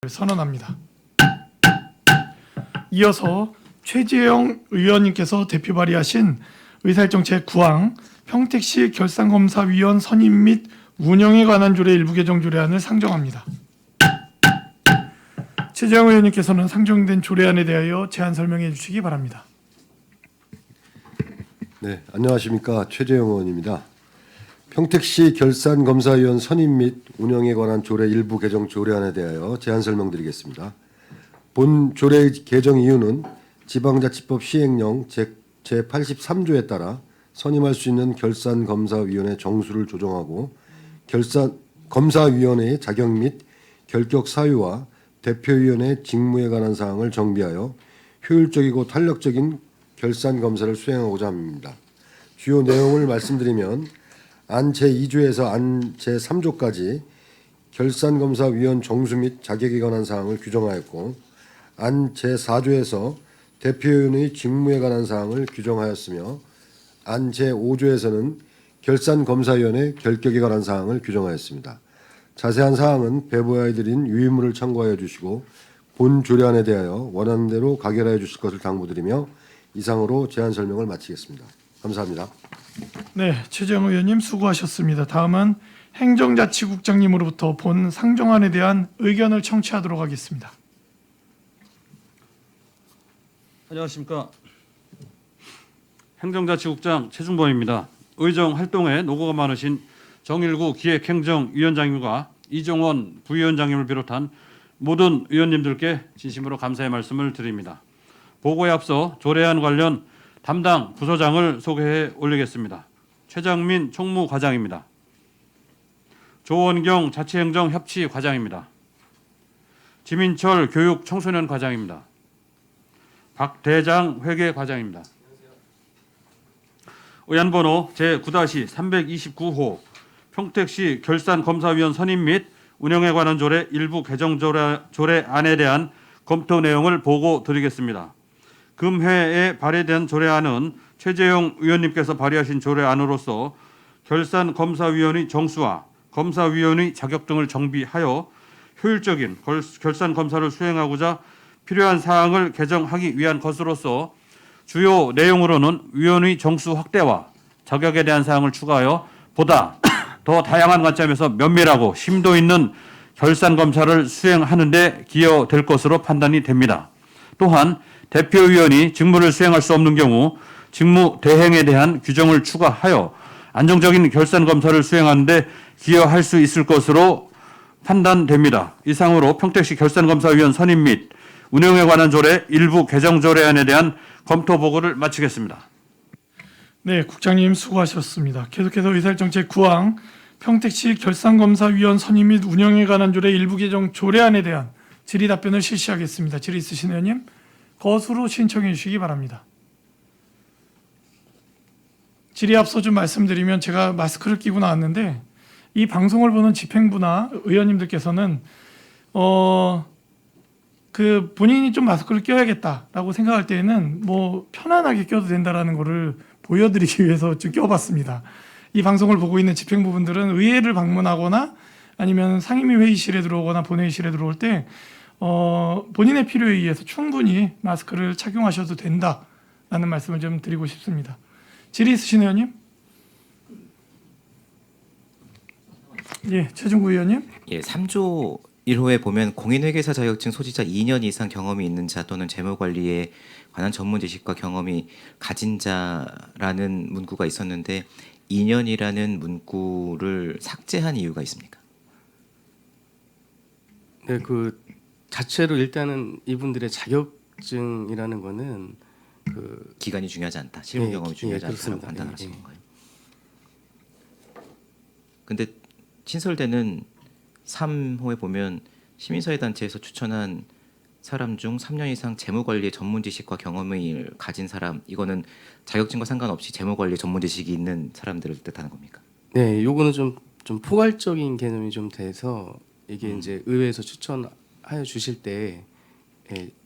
선언합니다. 이어서 최재형 의원님께서 대표 발의하신 의사일정 제9항 평택시 결산검사위원 선임 및 운영에 관한 조례 일부 개정 조례안을 상정합니다. 최재형 의원님께서는 상정된 조례안에 대하여 제안 설명해 주시기 바랍니다. 네, 안녕하십니까. 최재형 의원입니다. 평택시 결산검사위원 선임 및 운영에 관한 조례 일부 개정 조례안에 대하여 제안 설명드리겠습니다. 본 조례의 개정 이유는 지방자치법 시행령 제83조에 따라 선임할 수 있는 결산검사위원회 정수를 조정하고 검사위원회의 자격 및 결격 사유와 대표위원회 직무에 관한 사항을 정비하여 효율적이고 탄력적인 결산검사를 수행하고자 합니다. 주요 내용을 말씀드리면 안 제2조에서 안 제3조까지 결산검사위원 정수 및 자격에 관한 사항을 규정하였고 안 제4조에서 대표위원의 직무에 관한 사항을 규정하였으며 안 제5조에서는 결산검사위원회 결격에 관한 사항을 규정하였습니다. 자세한 사항은 배부하여 드린 유의문을 참고하여 주시고 본 조례안에 대하여 원하는 대로 가결하여 주실 것을 당부드리며 이상으로 제안 설명을 마치겠습니다. 감사합니다. 네, 최재형 의원님 수고하셨습니다. 다음은 행정자치국장님으로부터 본 상정안에 대한 의견을 청취하도록 하겠습니다. 안녕하십니까. 행정자치국장 최중범입니다. 의정 활동에 노고가 많으신 정일구 기획행정위원장님과 이종원 부위원장님을 비롯한 모든 의원님들께 진심으로 감사의 말씀을 드립니다. 보고에 앞서 조례안 관련 담당 부서장을 소개해 올리겠습니다. 최장민 총무과장입니다. 조원경 자치행정협치과장입니다. 지민철 교육청소년과장입니다. 박대장 회계과장입니다. 의안번호 제9-329호 평택시 결산검사위원 선임 및 운영에 관한 조례 일부 개정 조례안에 대한 검토 내용을 보고 드리겠습니다. 금회에 발의된 조례안은 최재형 의원님께서 발의하신 조례안으로서 결산검사위원의 정수와 검사위원의 자격 등을 정비하여 효율적인 결산검사를 수행하고자 필요한 사항을 개정하기 위한 것으로서 주요 내용으로는 위원의 정수 확대와 자격에 대한 사항을 추가하여 보다 더 다양한 관점에서 면밀하고 심도 있는 결산검사를 수행하는 데 기여될 것으로 판단이 됩니다. 또한 대표위원이 직무를 수행할 수 없는 경우 직무 대행에 대한 규정을 추가하여 안정적인 결산검사를 수행하는 데 기여할 수 있을 것으로 판단됩니다. 이상으로 평택시 결산검사위원 선임 및 운영에 관한 조례 일부 개정 조례안에 대한 검토 보고를 마치겠습니다. 네, 국장님 수고하셨습니다. 계속해서 의사일정 제9항 평택시 결산검사위원 선임 및 운영에 관한 조례 일부 개정 조례안에 대한 질의 답변을 실시하겠습니다. 질의 있으신 의원님 거수로 신청해 주시기 바랍니다. 질의 앞서 좀 말씀드리면 제가 마스크를 끼고 나왔는데 이 방송을 보는 집행부나 의원님들께서는 본인이 좀 마스크를 껴야겠다라고 생각할 때에는 뭐 편안하게 껴도 된다라는 거를 보여드리기 위해서 좀 껴봤습니다. 이 방송을 보고 있는 집행부분들은 의회를 방문하거나 아니면 상임위 회의실에 들어오거나 본회의실에 들어올 때 본인의 필요에 의해서 충분히 마스크를 착용하셔도 된다라는 말씀을 좀 드리고 싶습니다. 질의 있으신 의원님? 예, 최중구 의원님? 예, 3조 1호에 보면 공인회계사 자격증 소지자 2년 이상 경험이 있는 자 또는 재무관리에 관한 전문 지식과 경험이 가진 자라는 문구가 있었는데 2년이라는 문구를 삭제한 이유가 있습니까? 네, 그 자체로 일단은 이분들의 자격증이라는 거는 그 기간이 중요하지 않다. 실무 예, 경험이 중요하지 예, 않다고 그렇습니다. 판단하신 예, 예. 건가요? 근데 신설되는 3호에 보면 시민사회단체에서 추천한 사람 중 3년 이상 재무관리의 전문 지식과 경험을 가진 사람, 이거는 자격증과 상관없이 재무관리 전문 지식이 있는 사람들을 뜻하는 겁니까? 네, 요거는 좀 포괄적인 개념이 좀 돼서 이게 이제 의회에서 추천하여 주실 때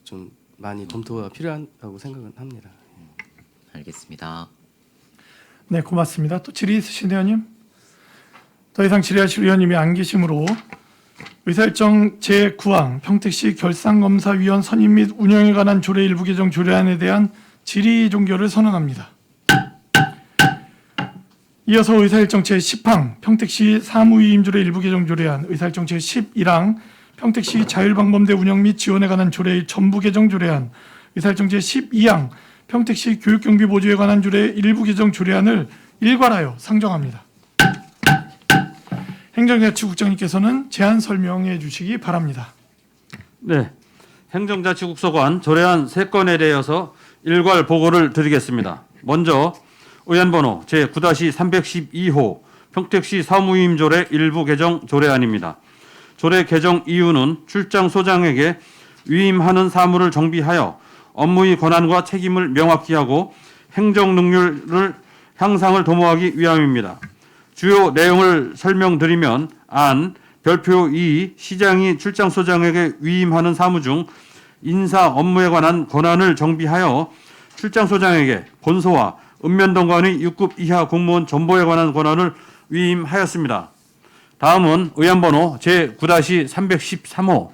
좀 많이 검토가 필요하다고 생각은 합니다. 알겠습니다. 네, 고맙습니다. 또 질의 있으신 의원님? 더 이상 질의하실 의원님이 안 계시므로 의사일정 제9항 평택시 결산검사위원 선임 및 운영에 관한 조례 일부 개정 조례안에 대한 질의 종결을 선언합니다. 이어서 의사일정 제10항 평택시 사무위임조례 일부 개정 조례안, 의사일정 제11항 평택시 자율방범대 운영 및 지원에 관한 조례의 전부 개정 조례안, 의사일정 제12항 평택시 교육경비 보조에 관한 조례 일부 개정 조례안을 일괄하여 상정합니다. 행정자치국장님께서는 제안 설명해 주시기 바랍니다. 네, 행정자치국소관 조례안 3건에 대해서 일괄 보고를 드리겠습니다. 먼저 의안번호 제9-312호 평택시 사무위임조례 일부 개정 조례안입니다. 조례 개정 이유는 출장소장에게 위임하는 사무를 정비하여 업무의 권한과 책임을 명확히 하고 행정 능률을 향상을 도모하기 위함입니다. 주요 내용을 설명드리면 안, 별표 2, 시장이 출장소장에게 위임하는 사무 중 인사 업무에 관한 권한을 정비하여 출장소장에게 본소와 읍면동관의 6급 이하 공무원 전보에 관한 권한을 위임하였습니다. 다음은 의안번호 제9-313호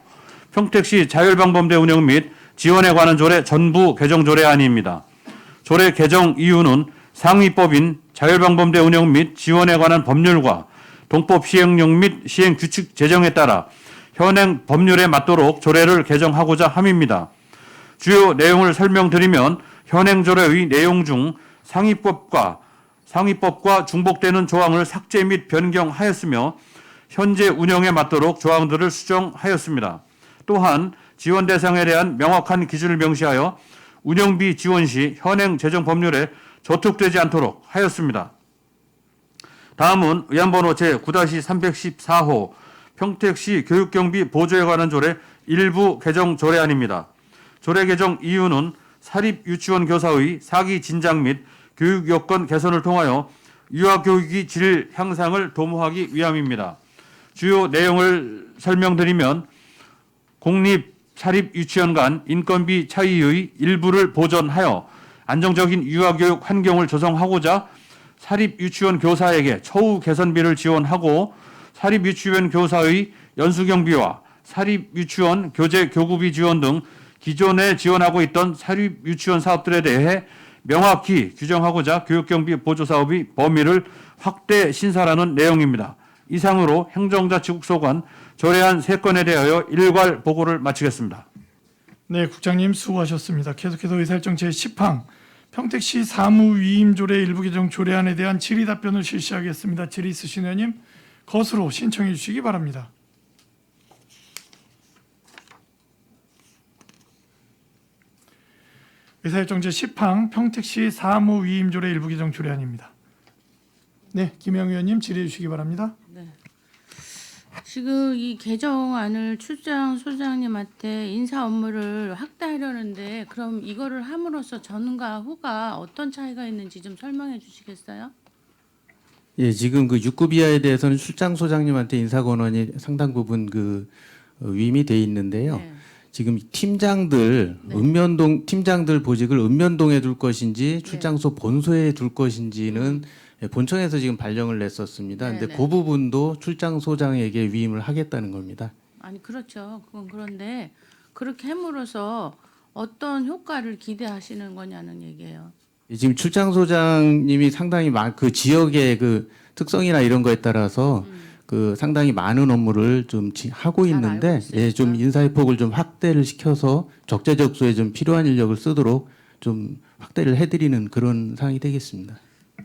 평택시 자율방범대 운영 및 지원에 관한 조례 전부 개정 조례안입니다. 조례 개정 이유는 상위법인 자율방범대 운영 및 지원에 관한 법률과 동법 시행령 및 시행 규칙 제정에 따라 현행 법률에 맞도록 조례를 개정하고자 함입니다. 주요 내용을 설명드리면 현행 조례의 내용 중 상위법과 중복되는 조항을 삭제 및 변경하였으며 현재 운영에 맞도록 조항들을 수정하였습니다. 또한 지원 대상에 대한 명확한 기준을 명시하여 운영비 지원 시 현행 재정 법률에 저촉되지 않도록 하였습니다. 다음은 의안번호 제9-314호 평택시 교육경비 보조에 관한 조례 일부 개정 조례안입니다. 조례 개정 이유는 사립유치원 교사의 사기 진작 및 교육 여건 개선을 통하여 유아교육의 질 향상을 도모하기 위함입니다. 주요 내용을 설명드리면 공립 사립유치원 간 인건비 차이의 일부를 보전하여 안정적인 유아교육 환경을 조성하고자 사립유치원 교사에게 처우 개선비를 지원하고 사립유치원 교사의 연수경비와 사립유치원 교재 교구비 지원 등 기존에 지원하고 있던 사립유치원 사업들에 대해 명확히 규정하고자 교육경비 보조사업의 범위를 확대 신설하는 내용입니다. 이상으로 행정자치국소관 조례안 3건에 대하여 일괄 보고를 마치겠습니다. 네, 국장님 수고하셨습니다. 계속해서 의사일정 제10항 평택시 사무위임조례 일부 개정 조례안에 대한 질의 답변을 실시하겠습니다. 질의 있으신 의원님 것으로 신청해 주시기 바랍니다. 의사일정 제10항 평택시 사무위임조례 일부 개정 조례안입니다. 네, 김영 의원님 질의해 주시기 바랍니다. 지금 이 개정안을 출장 소장님한테 인사 업무를 확대하려는데 그럼 이거를 함으로써 전과 후가 어떤 차이가 있는지 좀 설명해 주시겠어요? 예, 지금 그 6급 이하에 대해서는 출장 소장님한테 인사 권한이 상당 부분 위임이 돼 있는데요. 네. 지금 팀장들 팀장들 보직을 읍면동에 둘 것인지 출장소 본소에 둘 것인지는 본청에서 지금 발령을 냈었습니다. 근데 네네. 그 부분도 출장소장에게 위임을 하겠다는 겁니다. 아니 그렇죠. 그건 그런데 그렇게 함으로써 어떤 효과를 기대하시는 거냐는 얘기예요. 지금 출장소장님이 상당히 그 지역의 그 특성이나 이런 거에 따라서 그 상당히 많은 업무를 좀 하고 잘 있는데 알고 있으니까. 예, 좀 인사의 폭을 좀 확대를 시켜서 적재적소에 좀 필요한 인력을 쓰도록 좀 확대를 해드리는 그런 상황이 되겠습니다.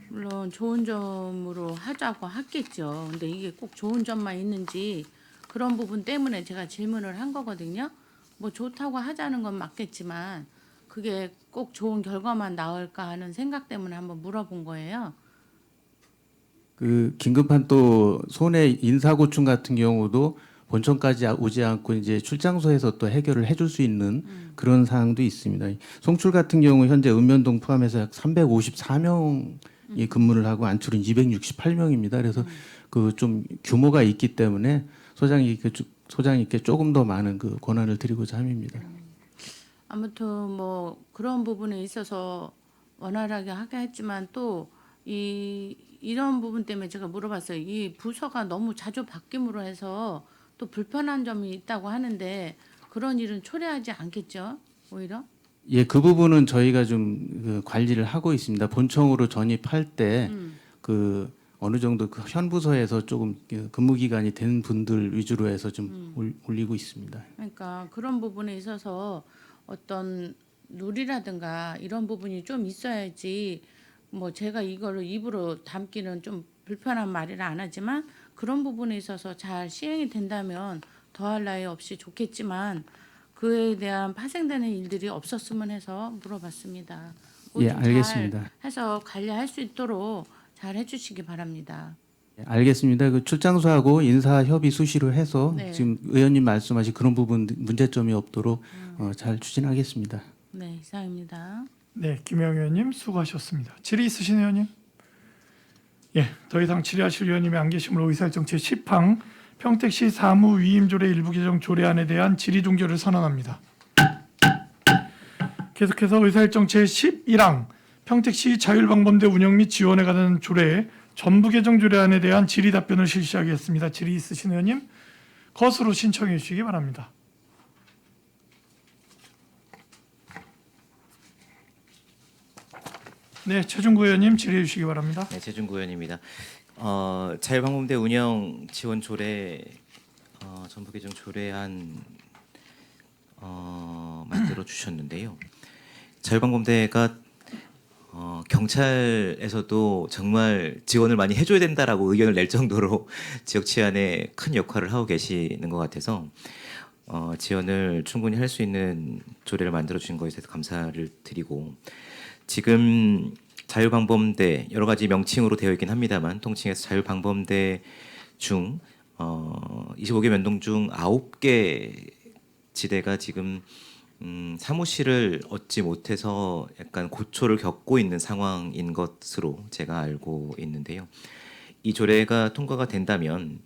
물론 좋은 점으로 하자고 하겠죠. 근데 이게 꼭 좋은 점만 있는지 그런 부분 때문에 제가 질문을 한 거거든요. 뭐 좋다고 하자는 건 맞겠지만 그게 꼭 좋은 결과만 나올까 하는 생각 때문에 한번 물어본 거예요. 그 긴급한 또 손해 인사고충 같은 경우도 본청까지 오지 않고 이제 출장소에서 또 해결을 해줄 수 있는 그런 사항도 있습니다. 송출 같은 경우 현재 읍면동 포함해서 약 354명이 근무를 하고 안출은 268명입니다. 그래서 그 좀 규모가 있기 때문에 소장님께 조금 더 많은 그 권한을 드리고자 함입니다. 아무튼 뭐 그런 부분에 있어서 원활하게 하게 했지만 또 이런 부분 때문에 제가 물어봤어요. 이 부서가 너무 자주 바뀜으로 해서 또 불편한 점이 있다고 하는데 그런 일은 초래하지 않겠죠? 오히려? 예, 그 부분은 저희가 좀 관리를 하고 있습니다. 본청으로 전입할 때 그 어느 정도 그 현 부서에서 조금 근무 기간이 된 분들 위주로 해서 좀 올리고 있습니다. 그러니까 그런 부분에 있어서 어떤 룰이라든가 이런 부분이 좀 있어야지 뭐 제가 이거를 입으로 담기는 좀 불편한 말이라 안 하지만 그런 부분에 있어서 잘 시행이 된다면 더할 나위 없이 좋겠지만 그에 대한 파생되는 일들이 없었으면 해서 물어봤습니다. 그거 예, 좀 알겠습니다. 잘 해서 관리할 수 있도록 잘 해주시기 바랍니다. 예, 알겠습니다. 그 출장소하고 인사 협의 수시로 해서 네. 지금 의원님 말씀하신 그런 부분 문제점이 없도록 잘 추진하겠습니다. 네, 이상입니다. 네, 김영 의원님 수고하셨습니다. 질의 있으신 의원님? 예, 더 이상 질의하실 의원님이 안 계시므로 의사일정 제10항 평택시 사무 위임조례 일부 개정 조례안에 대한 질의 종결을 선언합니다. 계속해서 의사일정 제11항 평택시 자율방범대 운영 및 지원에 관한 조례 전부 개정 조례안에 대한 질의 답변을 실시하겠습니다. 질의 있으신 의원님 거수로 신청해 주시기 바랍니다. 네, 최중구 의원님 질의해 주시기 바랍니다. 네, 최준구 의원입니다. 자율방범대 운영 지원 조례 전부 개정 조례안 만들어 주셨는데요. 자율방범대가 경찰에서도 정말 지원을 많이 해줘야 된다라고 의견을 낼 정도로 지역 치안에 큰 역할을 하고 계시는 것 같아서 지원을 충분히 할 수 있는 조례를 만들어 주신 것에 대해서 감사를 드리고 지금 자율방범대 여러 가지 명칭으로 되어 있긴 합니다만 통칭해서 자율방범대 중 25개 면동 중 9개 지대가 지금 사무실을 얻지 못해서 약간 고초를 겪고 있는 상황인 것으로 제가 알고 있는데요. 이 조례가 통과가 된다면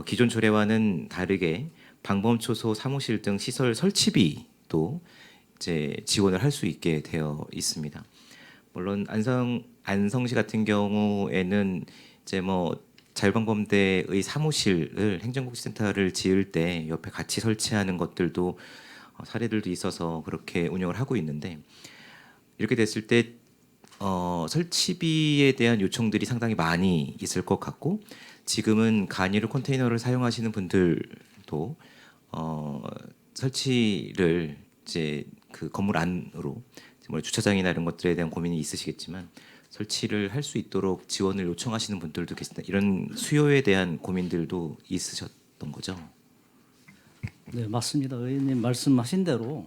기존 조례와는 다르게 방범초소 사무실 등 시설 설치비도 이제 지원을 할 수 있게 되어 있습니다. 물론 안성시 같은 경우에는 이제 뭐 자율방범대의 사무실을 행정복지센터를 지을 때 옆에 같이 설치하는 것들도 사례들도 있어서 그렇게 운영을 하고 있는데 이렇게 됐을 때 설치비에 대한 요청들이 상당히 많이 있을 것 같고 지금은 간이로 컨테이너를 사용하시는 분들도 설치를 이제 그 건물 안으로 뭐 주차장이나 이런 것들에 대한 고민이 있으시겠지만 설치를 할 수 있도록 지원을 요청하시는 분들도 계시다. 이런 수요에 대한 고민들도 있으셨던 거죠? 네, 맞습니다. 의원님 말씀하신 대로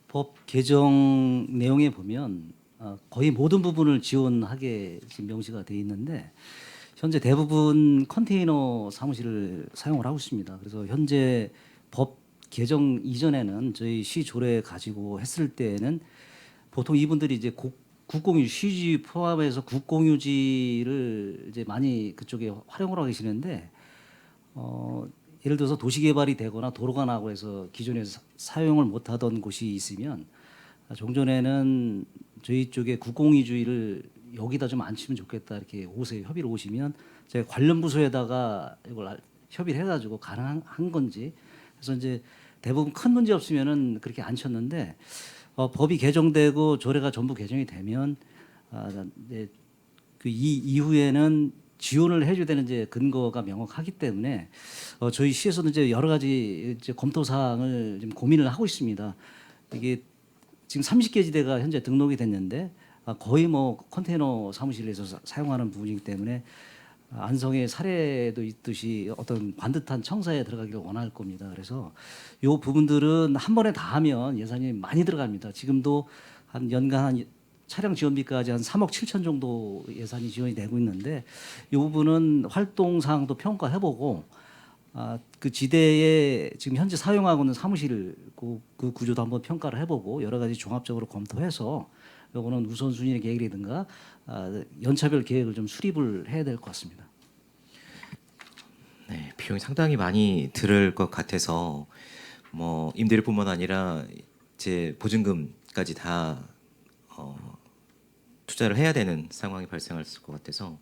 법 개정 내용에 보면 거의 모든 부분을 지원하게 지금 명시가 돼 있는데 현재 대부분 컨테이너 사무실을 사용을 하고 있습니다. 그래서 현재 법 개정 이전에는 저희 시 조례 가지고 했을 때는 보통 이분들이 이제 국공유 시지 포함해서 국공유지를 이제 많이 그쪽에 활용을 하고 계시는데 예를 들어서 도시 개발이 되거나 도로가 나고 해서 기존에 사용을 못 하던 곳이 있으면 종전에는 저희 쪽에 국공유지를 여기다 좀 앉히면 좋겠다 이렇게 오세요. 협의를 오시면 제가 관련 부서에다가 이걸 협의를 해가지고 가능한 건지 그래서 이제 대부분 큰 문제 없으면은 그렇게 앉혔는데 법이 개정되고 조례가 전부 개정이 되면 이제 그 이후에는 지원을 해줘야 되는 이제 근거가 명확하기 때문에 저희 시에서도 이제 여러 가지 이제 검토 사항을 지금 고민을 하고 있습니다. 이게 지금 30개 지대가 현재 등록이 됐는데 거의 뭐 컨테이너 사무실에서 사용하는 부분이기 때문에 안성의 사례도 있듯이 어떤 반듯한 청사에 들어가기를 원할 겁니다. 그래서 이 부분들은 한 번에 다 하면 예산이 많이 들어갑니다. 지금도 한 연간 한 차량 지원비까지 한 3억 7천 정도 예산이 지원이 되고 있는데 이 부분은 활동 사항도 평가해보고 그 지대에 지금 현재 사용하고 있는 사무실 그 구조도 한번 평가를 해보고 여러 가지 종합적으로 검토해서 요거는 우선순위 계획이라든가 연차별 계획을 좀 수립을 해야 될 것 같습니다. 네, 비용이 상당히 많이 들을 것 같아서 뭐 임대료뿐만 아니라 이제 보증금까지 다 투자를 해야 되는 상황이 발생할 것 같아서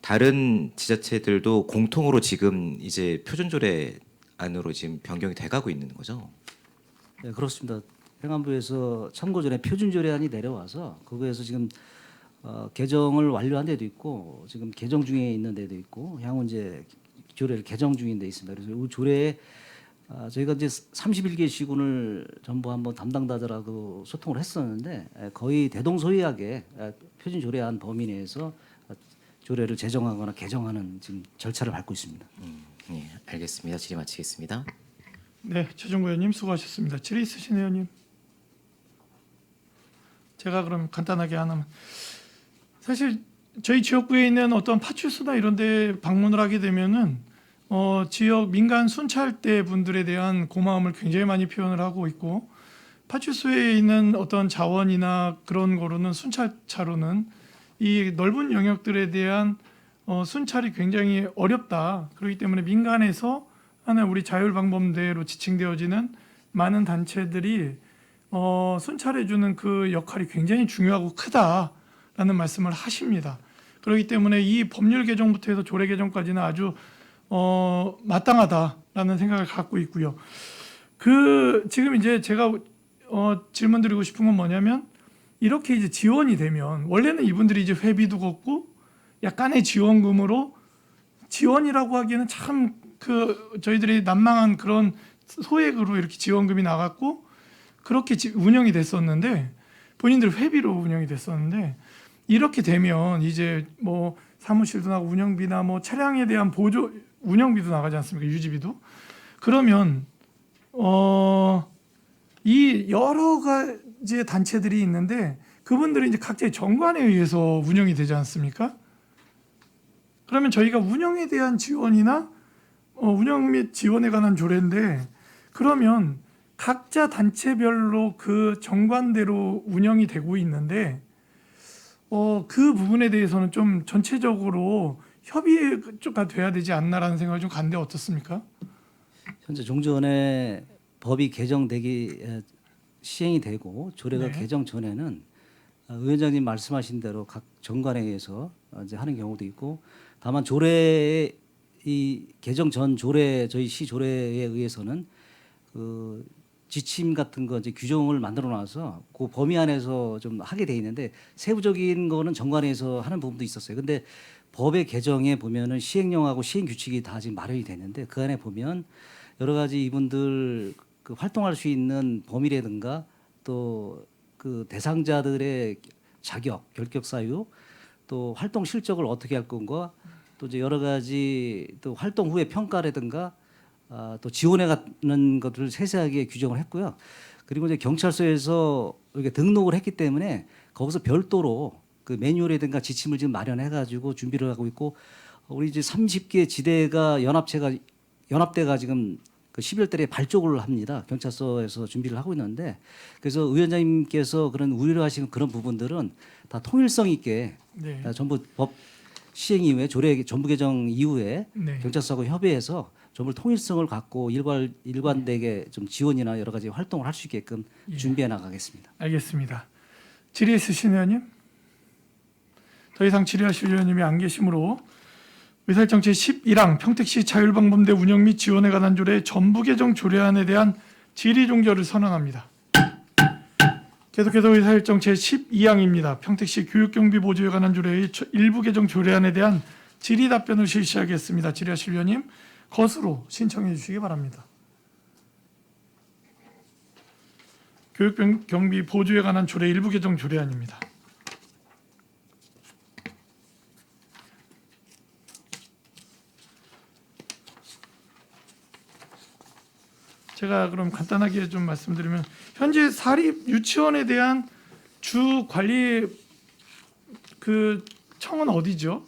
다른 지자체들도 공통으로 지금 이제 표준조례 안으로 지금 변경이 돼가고 있는 거죠. 네, 그렇습니다. 행안부에서 참고 전에 표준조례안이 내려와서 그거에서 지금 개정을 완료한 데도 있고 지금 개정 중에 있는 데도 있고 향후 이제 조례를 개정 중인 데 있습니다. 그래서 이 조례에 저희가 이제 31개 시군을 전부 한번 담당자들하고 소통을 했었는데 거의 대동소이하게 표준 조례안 범위 내에서 조례를 제정하거나 개정하는 지금 절차를 밟고 있습니다. 예, 알겠습니다. 질의 마치겠습니다. 네, 최종구 의원님 수고하셨습니다. 질의 있으신 의원님. 제가 그럼 간단하게 하나만. 사실 저희 지역구에 있는 어떤 파출소나 이런 데 방문을 하게 되면은 지역 민간 순찰대 분들에 대한 고마움을 굉장히 많이 표현을 하고 있고, 파출소에 있는 어떤 자원이나 그런 거로는 순찰차로는 이 넓은 영역들에 대한 순찰이 굉장히 어렵다. 그렇기 때문에 민간에서 하는 우리 자율방범대로 지칭되어지는 많은 단체들이 순찰해주는 그 역할이 굉장히 중요하고 크다라는 말씀을 하십니다. 그렇기 때문에 이 법률 개정부터 해서 조례 개정까지는 아주 마땅하다라는 생각을 갖고 있고요. 지금 이제 제가 질문드리고 싶은 건 뭐냐면, 이렇게 이제 지원이 되면 원래는 이분들이 이제 회비도 걷고 약간의 지원금으로, 지원이라고 하기에는 참 저희들이 난망한 그런 소액으로 이렇게 지원금이 나갔고 그렇게 운영이 됐었는데, 본인들 회비로 운영이 됐었는데, 이렇게 되면 이제 뭐 사무실도 나고 운영비나 뭐 차량에 대한 보조 운영비도 나가지 않습니까? 유지비도. 그러면 이 여러 가지의 단체들이 있는데 그분들이 이제 각자의 정관에 의해서 운영이 되지 않습니까? 그러면 저희가 운영에 대한 지원이나 운영 및 지원에 관한 조례인데, 그러면 각자 단체별로 그 정관대로 운영이 되고 있는데 그 부분에 대해서는 좀 전체적으로 협의가 돼야 되지 않나라는 생각을 좀 갖는데 어떻습니까? 현재 종전에 법이 개정되기 시행이 되고 조례가 네. 개정 전에는 위원장님 말씀하신 대로 각 정관에 의해서 이제 하는 경우도 있고, 다만 조례 이 개정 전 조례 저희 시 조례에 의해서는 그 지침 같은 거 이제 규정을 만들어 놔서 그 범위 안에서 좀 하게 돼 있는데, 세부적인 거는 정관에서 하는 부분도 있었어요. 근데 법의 개정에 보면은 시행령하고 시행 규칙이 다 지금 마련이 됐는데, 그 안에 보면 여러 가지 이분들 그 활동할 수 있는 범위라든가 또 그 대상자들의 자격, 결격 사유, 또 활동 실적을 어떻게 할 건가, 또 이제 여러 가지 또 활동 후의 평가라든가 또 지원해 가는 것들을 세세하게 규정을 했고요. 그리고 이제 경찰서에서 이렇게 등록을 했기 때문에 거기서 별도로 그 매뉴얼이든가 지침을 지금 마련해 가지고 준비를 하고 있고, 우리 이제 30개 지대가 연합대가 지금 그 12월 달에 발족을 합니다. 경찰서에서 준비를 하고 있는데, 그래서 위원장님께서 그런 우려하시는 그런 부분들은 다 통일성 있게 네. 전부 법 시행 이후에 조례 전부 개정 이후에 네. 경찰서하고 협의해서 전부 통일성을 갖고 일관되게 좀 지원이나 여러 가지 활동을 할 수 있게끔 예. 준비해 나가겠습니다. 알겠습니다. 질의 있으신 의원님? 더 이상 질의하실 의원님이 안 계시므로 의사일정 제11항 평택시 자율방범대 운영 및 지원에 관한 조례 전부 개정 조례안에 대한 질의 종결을 선언합니다. 계속해서 의사일정 제12항입니다. 평택시 교육경비 보조에 관한 조례의 일부 개정 조례안에 대한 질의 답변을 실시하겠습니다. 질의하실 의원님 것으로 신청해 주시기 바랍니다. 교육경비 보조에 관한 조례 일부 개정 조례안입니다. 제가 그럼 간단하게 좀 말씀드리면, 현재 사립 유치원에 대한 주 관리 그 청은 어디죠?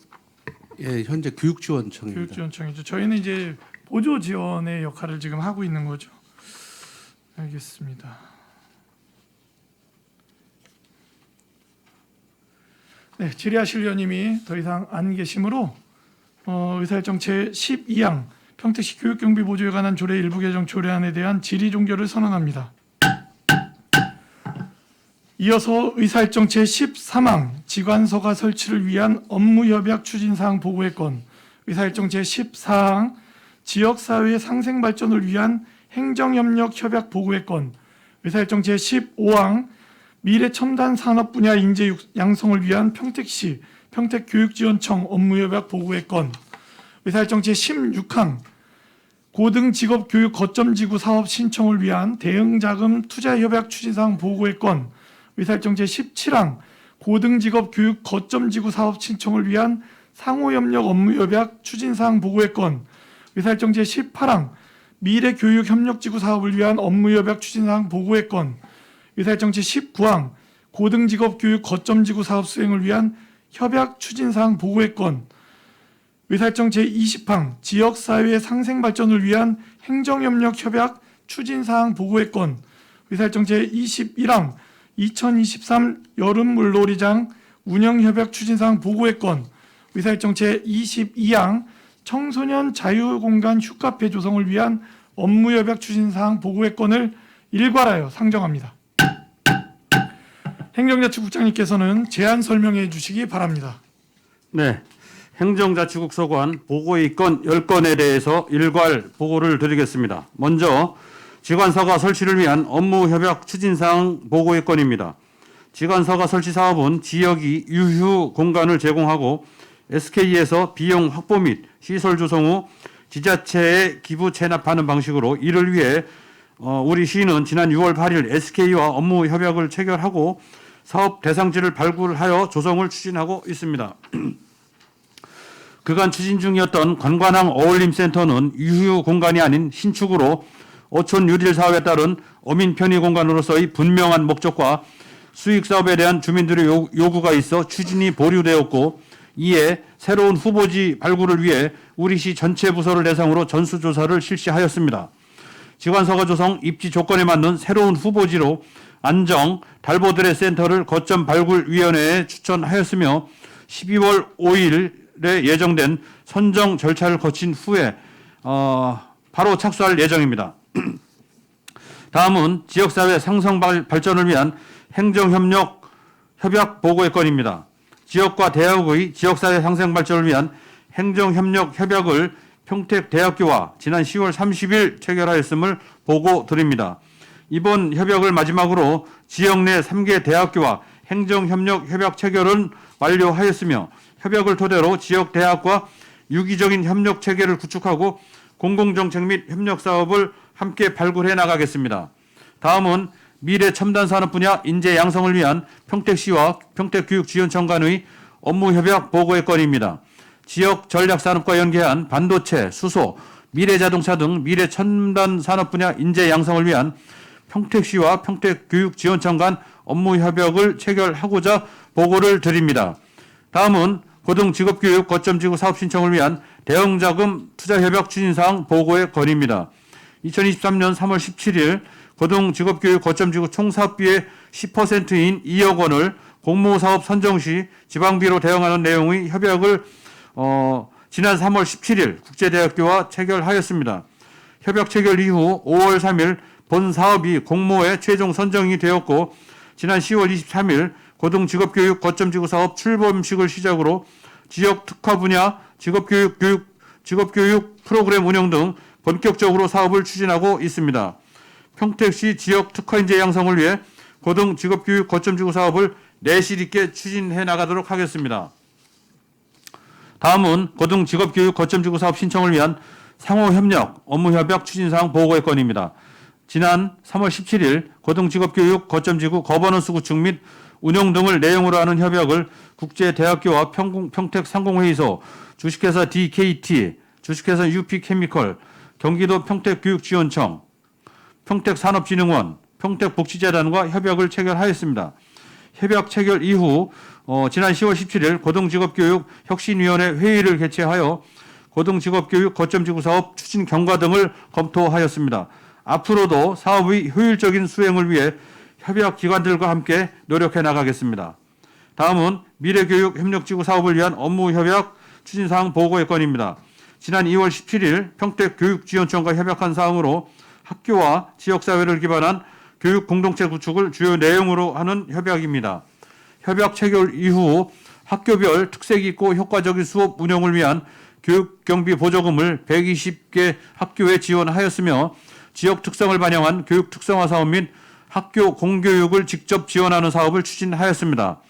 예, 현재 교육지원청입니다. 교육지원청이죠. 저희는 이제 보조 지원의 역할을 지금 하고 있는 거죠. 알겠습니다. 네, 질의하실 의원님이 더 이상 안 계시므로 의사일정 제12항 평택시 교육경비 보조에 관한 조례 일부 개정 조례안에 대한 질의 종결을 선언합니다. 이어서 의사일정 제13항 지관서가 설치를 위한 업무협약 추진사항 보고의 건, 의사일정 제14항 지역사회의 상생발전을 위한 행정협력 협약 보고의 건, 의사일정 제15항 미래첨단 산업 분야 인재 양성을 위한 평택시 평택교육지원청 업무협약 보고의 건, 의사일정 제16항 고등직업교육 거점지구 사업 신청을 위한 대응자금 투자협약 추진사항 보고의 건, 의사일정 제17항 고등직업교육 거점지구 사업 신청을 위한 상호협력 업무협약 추진사항 보고의 건, 의사일정 제18항 미래교육협력지구 사업을 위한 업무협약 추진사항 보고의 건, 의사일정 제19항 고등직업교육 거점지구 사업 수행을 위한 협약 추진사항 보고의 건, 의사일정 제20항 지역사회의 상생발전을 위한 행정협력 협약 추진사항 보고의 건, 의사일정 제21항 2023 여름물놀이장 운영협약 추진사항 보고의 건, 의사일정 제22항 청소년 자유공간 휴카페 조성을 위한 업무협약 추진사항 보고의 건을 일괄하여 상정합니다. 행정자치국장님께서는 제안 설명해 주시기 바랍니다. 네, 행정자치국 소관 보고의 건 10건에 대해서 일괄 보고를 드리겠습니다. 먼저 지관서가 설치를 위한 업무협약 추진사항 보고의 건입니다. 지관서가 설치 사업은 지역이 유휴 공간을 제공하고 SK에서 비용 확보 및 시설 조성 후 지자체에 기부 체납하는 방식으로 이를 위해 우리 시는 지난 6월 8일 SK와 업무 협약을 체결하고 사업 대상지를 발굴하여 조성을 추진하고 있습니다. 그간 추진 중이었던 관관항 어울림센터는 유휴 공간이 아닌 신축으로 어촌 유릴 사업에 따른 어민 편의 공간으로서의 분명한 목적과 수익 사업에 대한 주민들의 요구가 있어 추진이 보류되었고, 이에 새로운 후보지 발굴을 위해 우리시 전체 부서를 대상으로 전수조사를 실시하였습니다. 지관서가 조성 입지 조건에 맞는 새로운 후보지로 안정 달보드레 센터를 거점 발굴위원회에 추천하였으며 12월 5일에 예정된 선정 절차를 거친 후에 바로 착수할 예정입니다. 다음은 지역사회 상성 발전을 위한 행정협력 협약 보고의 건입니다. 지역과 대학의 지역사회 상생 발전을 위한 행정협력 협약을 평택대학교와 지난 10월 30일 체결하였음을 보고 드립니다. 이번 협약을 마지막으로 지역 내 3개 대학교와 행정협력 협약 체결은 완료하였으며, 협약을 토대로 지역 대학과 유기적인 협력 체계를 구축하고 공공정책 및 협력 사업을 함께 발굴해 나가겠습니다. 다음은 미래 첨단 산업 분야 인재 양성을 위한 평택시와 평택교육지원청 간의 업무협약 보고의 건입니다. 지역 전략산업과 연계한 반도체, 수소, 미래자동차 등 미래 첨단 산업 분야 인재 양성을 위한 평택시와 평택교육지원청 간 업무협약을 체결하고자 보고를 드립니다. 다음은 고등직업교육 거점지구 사업 신청을 위한 대응자금 투자협약 추진사항 보고의 건입니다. 2023년 3월 17일 고등직업교육 거점지구 총사업비의 10%인 2억 원을 공모사업 선정 시 지방비로 대응하는 내용의 협약을 지난 3월 17일 국제대학교와 체결하였습니다. 협약 체결 이후 5월 3일 본 사업이 공모에 최종 선정이 되었고, 지난 10월 23일 고등직업교육 거점지구 사업 출범식을 시작으로 지역 특화 분야 직업교육 프로그램 운영 등 본격적으로 사업을 추진하고 있습니다. 평택시 지역 특화인재 양성을 위해 고등직업교육 거점지구 사업을 내실 있게 추진해 나가도록 하겠습니다. 다음은 고등직업교육 거점지구 사업 신청을 위한 상호협력 업무협약 추진사항 보고의 건입니다. 지난 3월 17일 고등직업교육 거점지구 거버넌스 구축 및 운영 등을 내용으로 하는 협약을 국제대학교와 평택상공회의소, 주식회사 DKT, 주식회사 UP케미컬, 경기도 평택교육지원청, 평택산업진흥원, 평택복지재단과 협약을 체결하였습니다. 협약 체결 이후 지난 10월 17일 고등직업교육 혁신위원회 회의를 개최하여 고등직업교육 거점지구 사업 추진 경과 등을 검토하였습니다. 앞으로도 사업의 효율적인 수행을 위해 협약 기관들과 함께 노력해 나가겠습니다. 다음은 미래교육 협력지구 사업을 위한 업무협약 추진사항 보고의 건입니다. 지난 2월 17일 평택교육지원청과 협약한 사항으로 학교와 지역사회를 기반한 교육 공동체 구축을 주요 내용으로 하는 협약입니다. 협약 체결 이후 학교별 특색 있고 효과적인 수업 운영을 위한 교육 경비 보조금을 120개 학교에 지원하였으며 지역 특성을 반영한 교육 특성화 사업 및 학교 공교육을 직접 지원하는 사업을 추진하였습니다.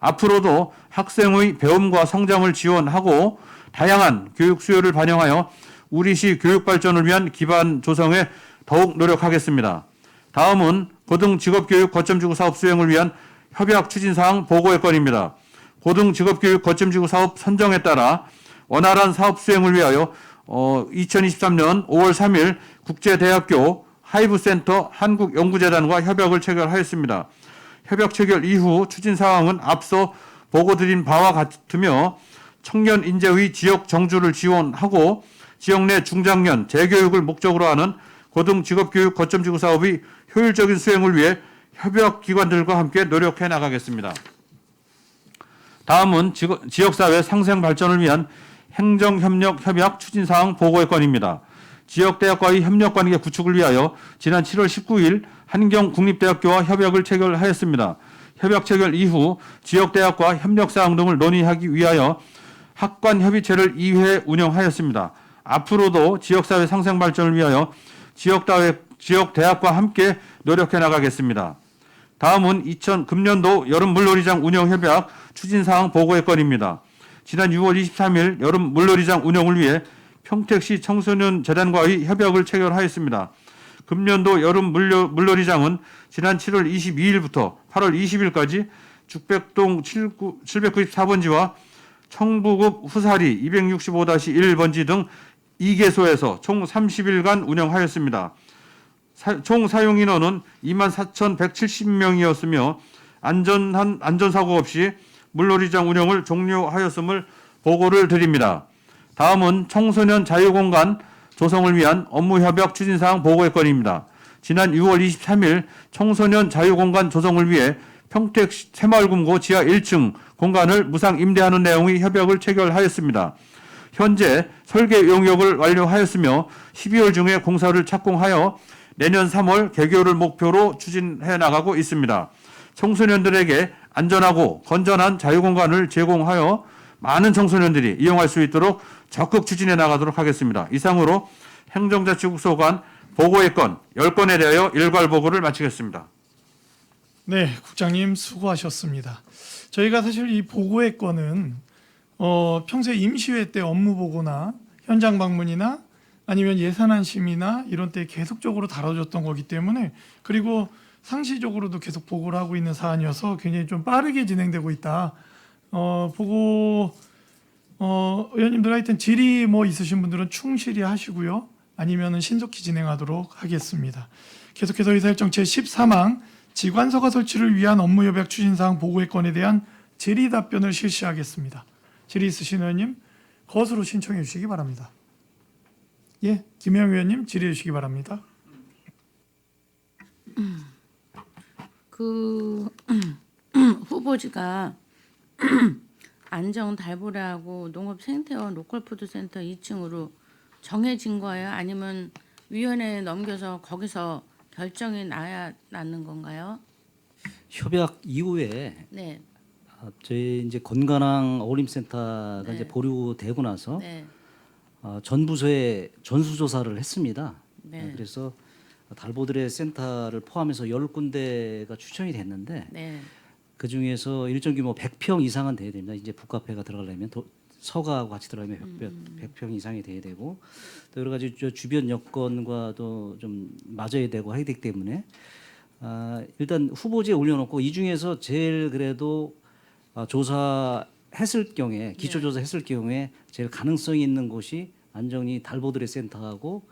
앞으로도 학생의 배움과 성장을 지원하고 다양한 교육 수요를 반영하여 우리시 교육 발전을 위한 기반 조성에 더욱 노력하겠습니다. 다음은 고등직업교육 거점지구 사업 수행을 위한 협약 추진사항 보고의 건입니다. 고등직업교육 거점지구 사업 선정에 따라 원활한 사업 수행을 위하여 2023년 5월 3일 국제대학교 하이브센터 한국연구재단과 협약을 체결하였습니다. 협약 체결 이후 추진사항은 앞서 보고드린 바와 같으며 청년 인재의 지역 정주를 지원하고 지역 내 중장년 재교육을 목적으로 하는 고등직업교육 거점지구 사업의 효율적인 수행을 위해 협약기관들과 함께 노력해 나가겠습니다. 다음은 지역사회 상생 발전을 위한 행정협력 협약 추진사항 보고의 건입니다. 지역대학과의 협력관계 구축을 위하여 지난 7월 19일 한경국립대학교와 협약을 체결하였습니다. 협약 체결 이후 지역대학과 협력사항 등을 논의하기 위하여 학관협의체를 2회 운영하였습니다. 앞으로도 지역사회 상생 발전을 위하여 지역대학과 함께 노력해 나가겠습니다. 다음은 금년도 여름 물놀이장 운영 협약 추진사항 보고의 건입니다. 지난 6월 23일 여름 물놀이장 운영을 위해 평택시 청소년 재단과의 협약을 체결하였습니다. 금년도 여름 물놀이장은 지난 7월 22일부터 8월 20일까지 죽백동 794번지와 청부급 후사리 265-1번지 등 2개소에서 총 30일간 운영하였습니다. 총 사용 인원은 24,170명이었으며 안전사고 없이 물놀이장 운영을 종료하였음을 보고를 드립니다. 다음은 청소년 자유공간 조성을 위한 업무협약 추진사항 보고의 건입니다. 지난 6월 23일 청소년 자유공간 조성을 위해 평택 새마을금고 지하 1층 공간을 무상 임대하는 내용의 협약을 체결하였습니다. 현재 설계 용역을 완료하였으며 12월 중에 공사를 착공하여 내년 3월 개교를 목표로 추진해 나가고 있습니다. 청소년들에게 안전하고 건전한 자유공간을 제공하여 많은 청소년들이 이용할 수 있도록 적극 추진해 나가도록 하겠습니다. 이상으로 행정자치국소관 보고의 건 10건에 대하여 일괄 보고를 마치겠습니다. 네, 국장님 수고하셨습니다. 저희가 사실 이 보고의 건은 평소에 임시회 때 업무 보고나 현장 방문이나 아니면 예산안 심의나 이런 때 계속적으로 다뤄줬던 거기 때문에, 그리고 상시적으로도 계속 보고를 하고 있는 사안이어서 굉장히 좀 빠르게 진행되고 있다. 보고 의원님들 하여튼 질의 뭐 있으신 분들은 충실히 하시고요. 아니면은 신속히 진행하도록 하겠습니다. 계속해서 의사일정 제13항 지관서가 설치를 위한 업무협약 추진사항 보고의 건에 대한 질의 답변을 실시하겠습니다. 질의 있으신 의원님 거수로 신청해 주시기 바랍니다. 예, 김영 의원님 질의해 주시기 바랍니다. 후보지가 안정 달보라하고 농업생태원 로컬푸드센터 2층으로 정해진 거예요? 아니면 위원회에 넘겨서 거기서 결정이 나는 건가요? 협약 이후에 네. 저희 이제 건강한 어울림센터가 네. 이제 보류되고 나서 네. 전 부서에 전수조사를 했습니다. 네. 그래서 달보드레 센터를 포함해서 10군데가 추천이 됐는데 네. 그 중에서 일정 규모 100평 이상은 돼야 됩니다. 이제 북카페가 들어가려면 서가하고 같이 들어가면 100평 이상이 돼야 되고 또 여러 가지 주변 여건과도 좀 맞아야 되고 하기 때문에 일단 후보지에 올려놓고 이 중에서 제일 그래도 조사했을 경우에 기초조사했을 경우에 제일 가능성이 있는 곳이 안정리 달보드레 센터하고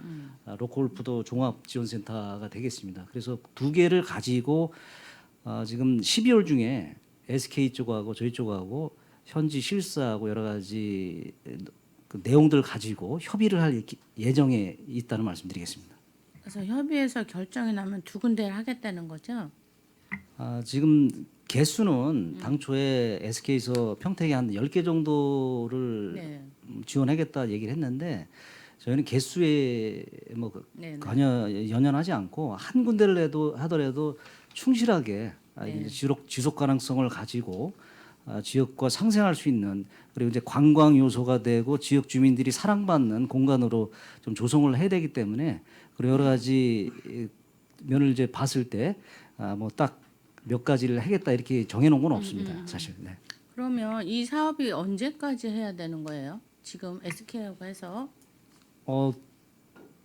로컬푸드 종합지원센터가 되겠습니다. 그래서 두 개를 가지고 지금 12월 중에 SK 쪽하고 저희 쪽하고 현지 실사하고 여러 가지 그 내용들 가지고 협의를 할 예정에 있다는 말씀드리겠습니다. 그래서 협의해서 결정이 나면 두 군데를 하겠다는 거죠? 지금 개수는 당초에 SK에서 평택에 한 10개 정도를 네. 지원하겠다 얘기를 했는데 저희는 개수에 뭐 네네. 연연하지 않고 한 군데를 하더라도 충실하게 네. 이제 지속 가능성을 가지고 지역과 상생할 수 있는, 그리고 이제 관광 요소가 되고 지역 주민들이 사랑받는 공간으로 좀 조성을 해야 되기 때문에, 그리고 여러 가지 면을 이제 봤을 때 뭐 딱 몇 가지를 하겠다 이렇게 정해놓은 건 없습니다, 사실. 네. 그러면 이 사업이 언제까지 해야 되는 거예요? 지금 SK하고 해서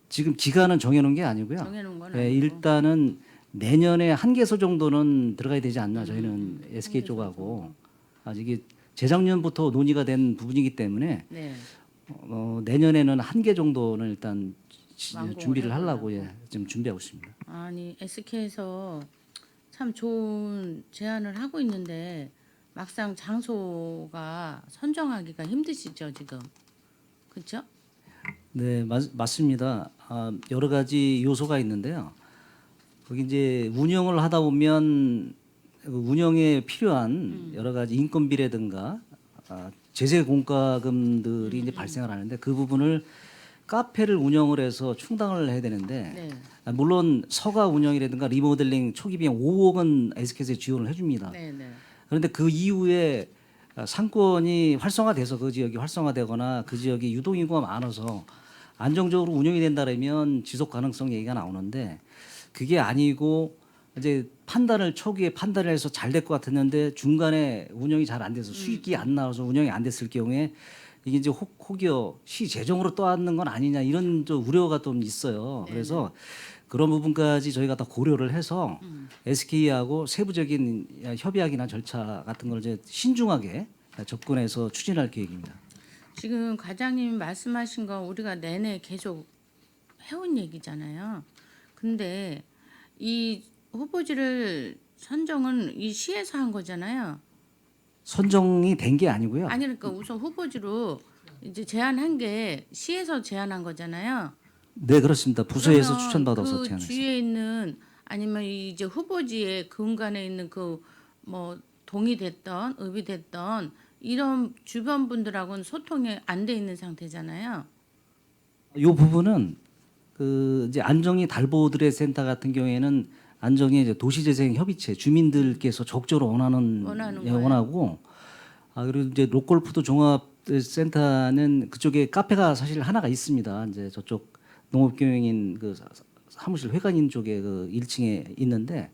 지금 기간은 정해놓은 게 아니고요. 정해놓은 건 예, 아니고. 일단은 내년에 한 개소 정도는 들어가야 되지 않나, 저희는 SK 개소 쪽하고. 아직 이게 재작년부터 논의가 된 부분이기 때문에 네. 내년에는 한 개 정도는 일단 완공을 준비를 하려고 해보려고. 지금 준비하고 있습니다. 아니 SK에서 참 좋은 제안을 하고 있는데 막상 장소가 선정하기가 힘드시죠 지금, 그렇죠? 네, 맞습니다. 여러 가지 요소가 있는데요. 거기 이제 운영을 하다 보면 그 운영에 필요한 여러 가지 인건비라든가 제재 공과금들이 이제 발생을 하는데, 그 부분을 카페를 운영을 해서 충당을 해야 되는데, 네. 물론 서가 운영이라든가 리모델링 초기 비용 5억은 SK에서 지원을 해줍니다. 네네. 그런데 그 이후에 상권이 활성화돼서 그 지역이 활성화되거나 그 지역이 유동인구가 많아서 안정적으로 운영이 된다면 지속 가능성 얘기가 나오는데, 그게 아니고 이제 초기에 판단을 해서 잘 될 것 같았는데 중간에 운영이 잘 안 돼서 수익이 안 나와서 운영이 안 됐을 경우에 이게 이제 혹여 시 재정으로 떠안는 건 아니냐, 이런 좀 우려가 좀 있어요. 그래서 그런 부분까지 저희가 다 고려를 해서 SK하고 세부적인 협약이나 절차 같은 걸 이제 신중하게 접근해서 추진할 계획입니다. 지금 과장님이 말씀하신 거 우리가 내내 계속 해온 얘기잖아요. 근데 이 후보지를 선정은 이 시에서 한 거잖아요. 선정이 된 게 아니고요. 아니 그러니까 우선 후보지로 이제 제안한 게 시에서 제안한 거잖아요. 네, 그렇습니다. 부서에서 그러면 추천받아서 그 제안했습니다. 주위에 있는 아니면 이제 후보지의 근간에 있는 그 뭐 동이 됐던 읍이 됐던 이런 주변 분들하고는 소통이 안 돼 있는 상태잖아요. 이 부분은 그 이제 안정이 달보드레 센터 같은 경우에는 안정이 이제 도시재생 협의체 주민들께서 적극적으로 원하는 거예요? 원하고, 그리고 이제 롯골푸드 종합센터는 그쪽에 카페가 사실 하나가 있습니다. 이제 저쪽 농업경영인 그 사무실 회관인 쪽에 그 1층에 있는데,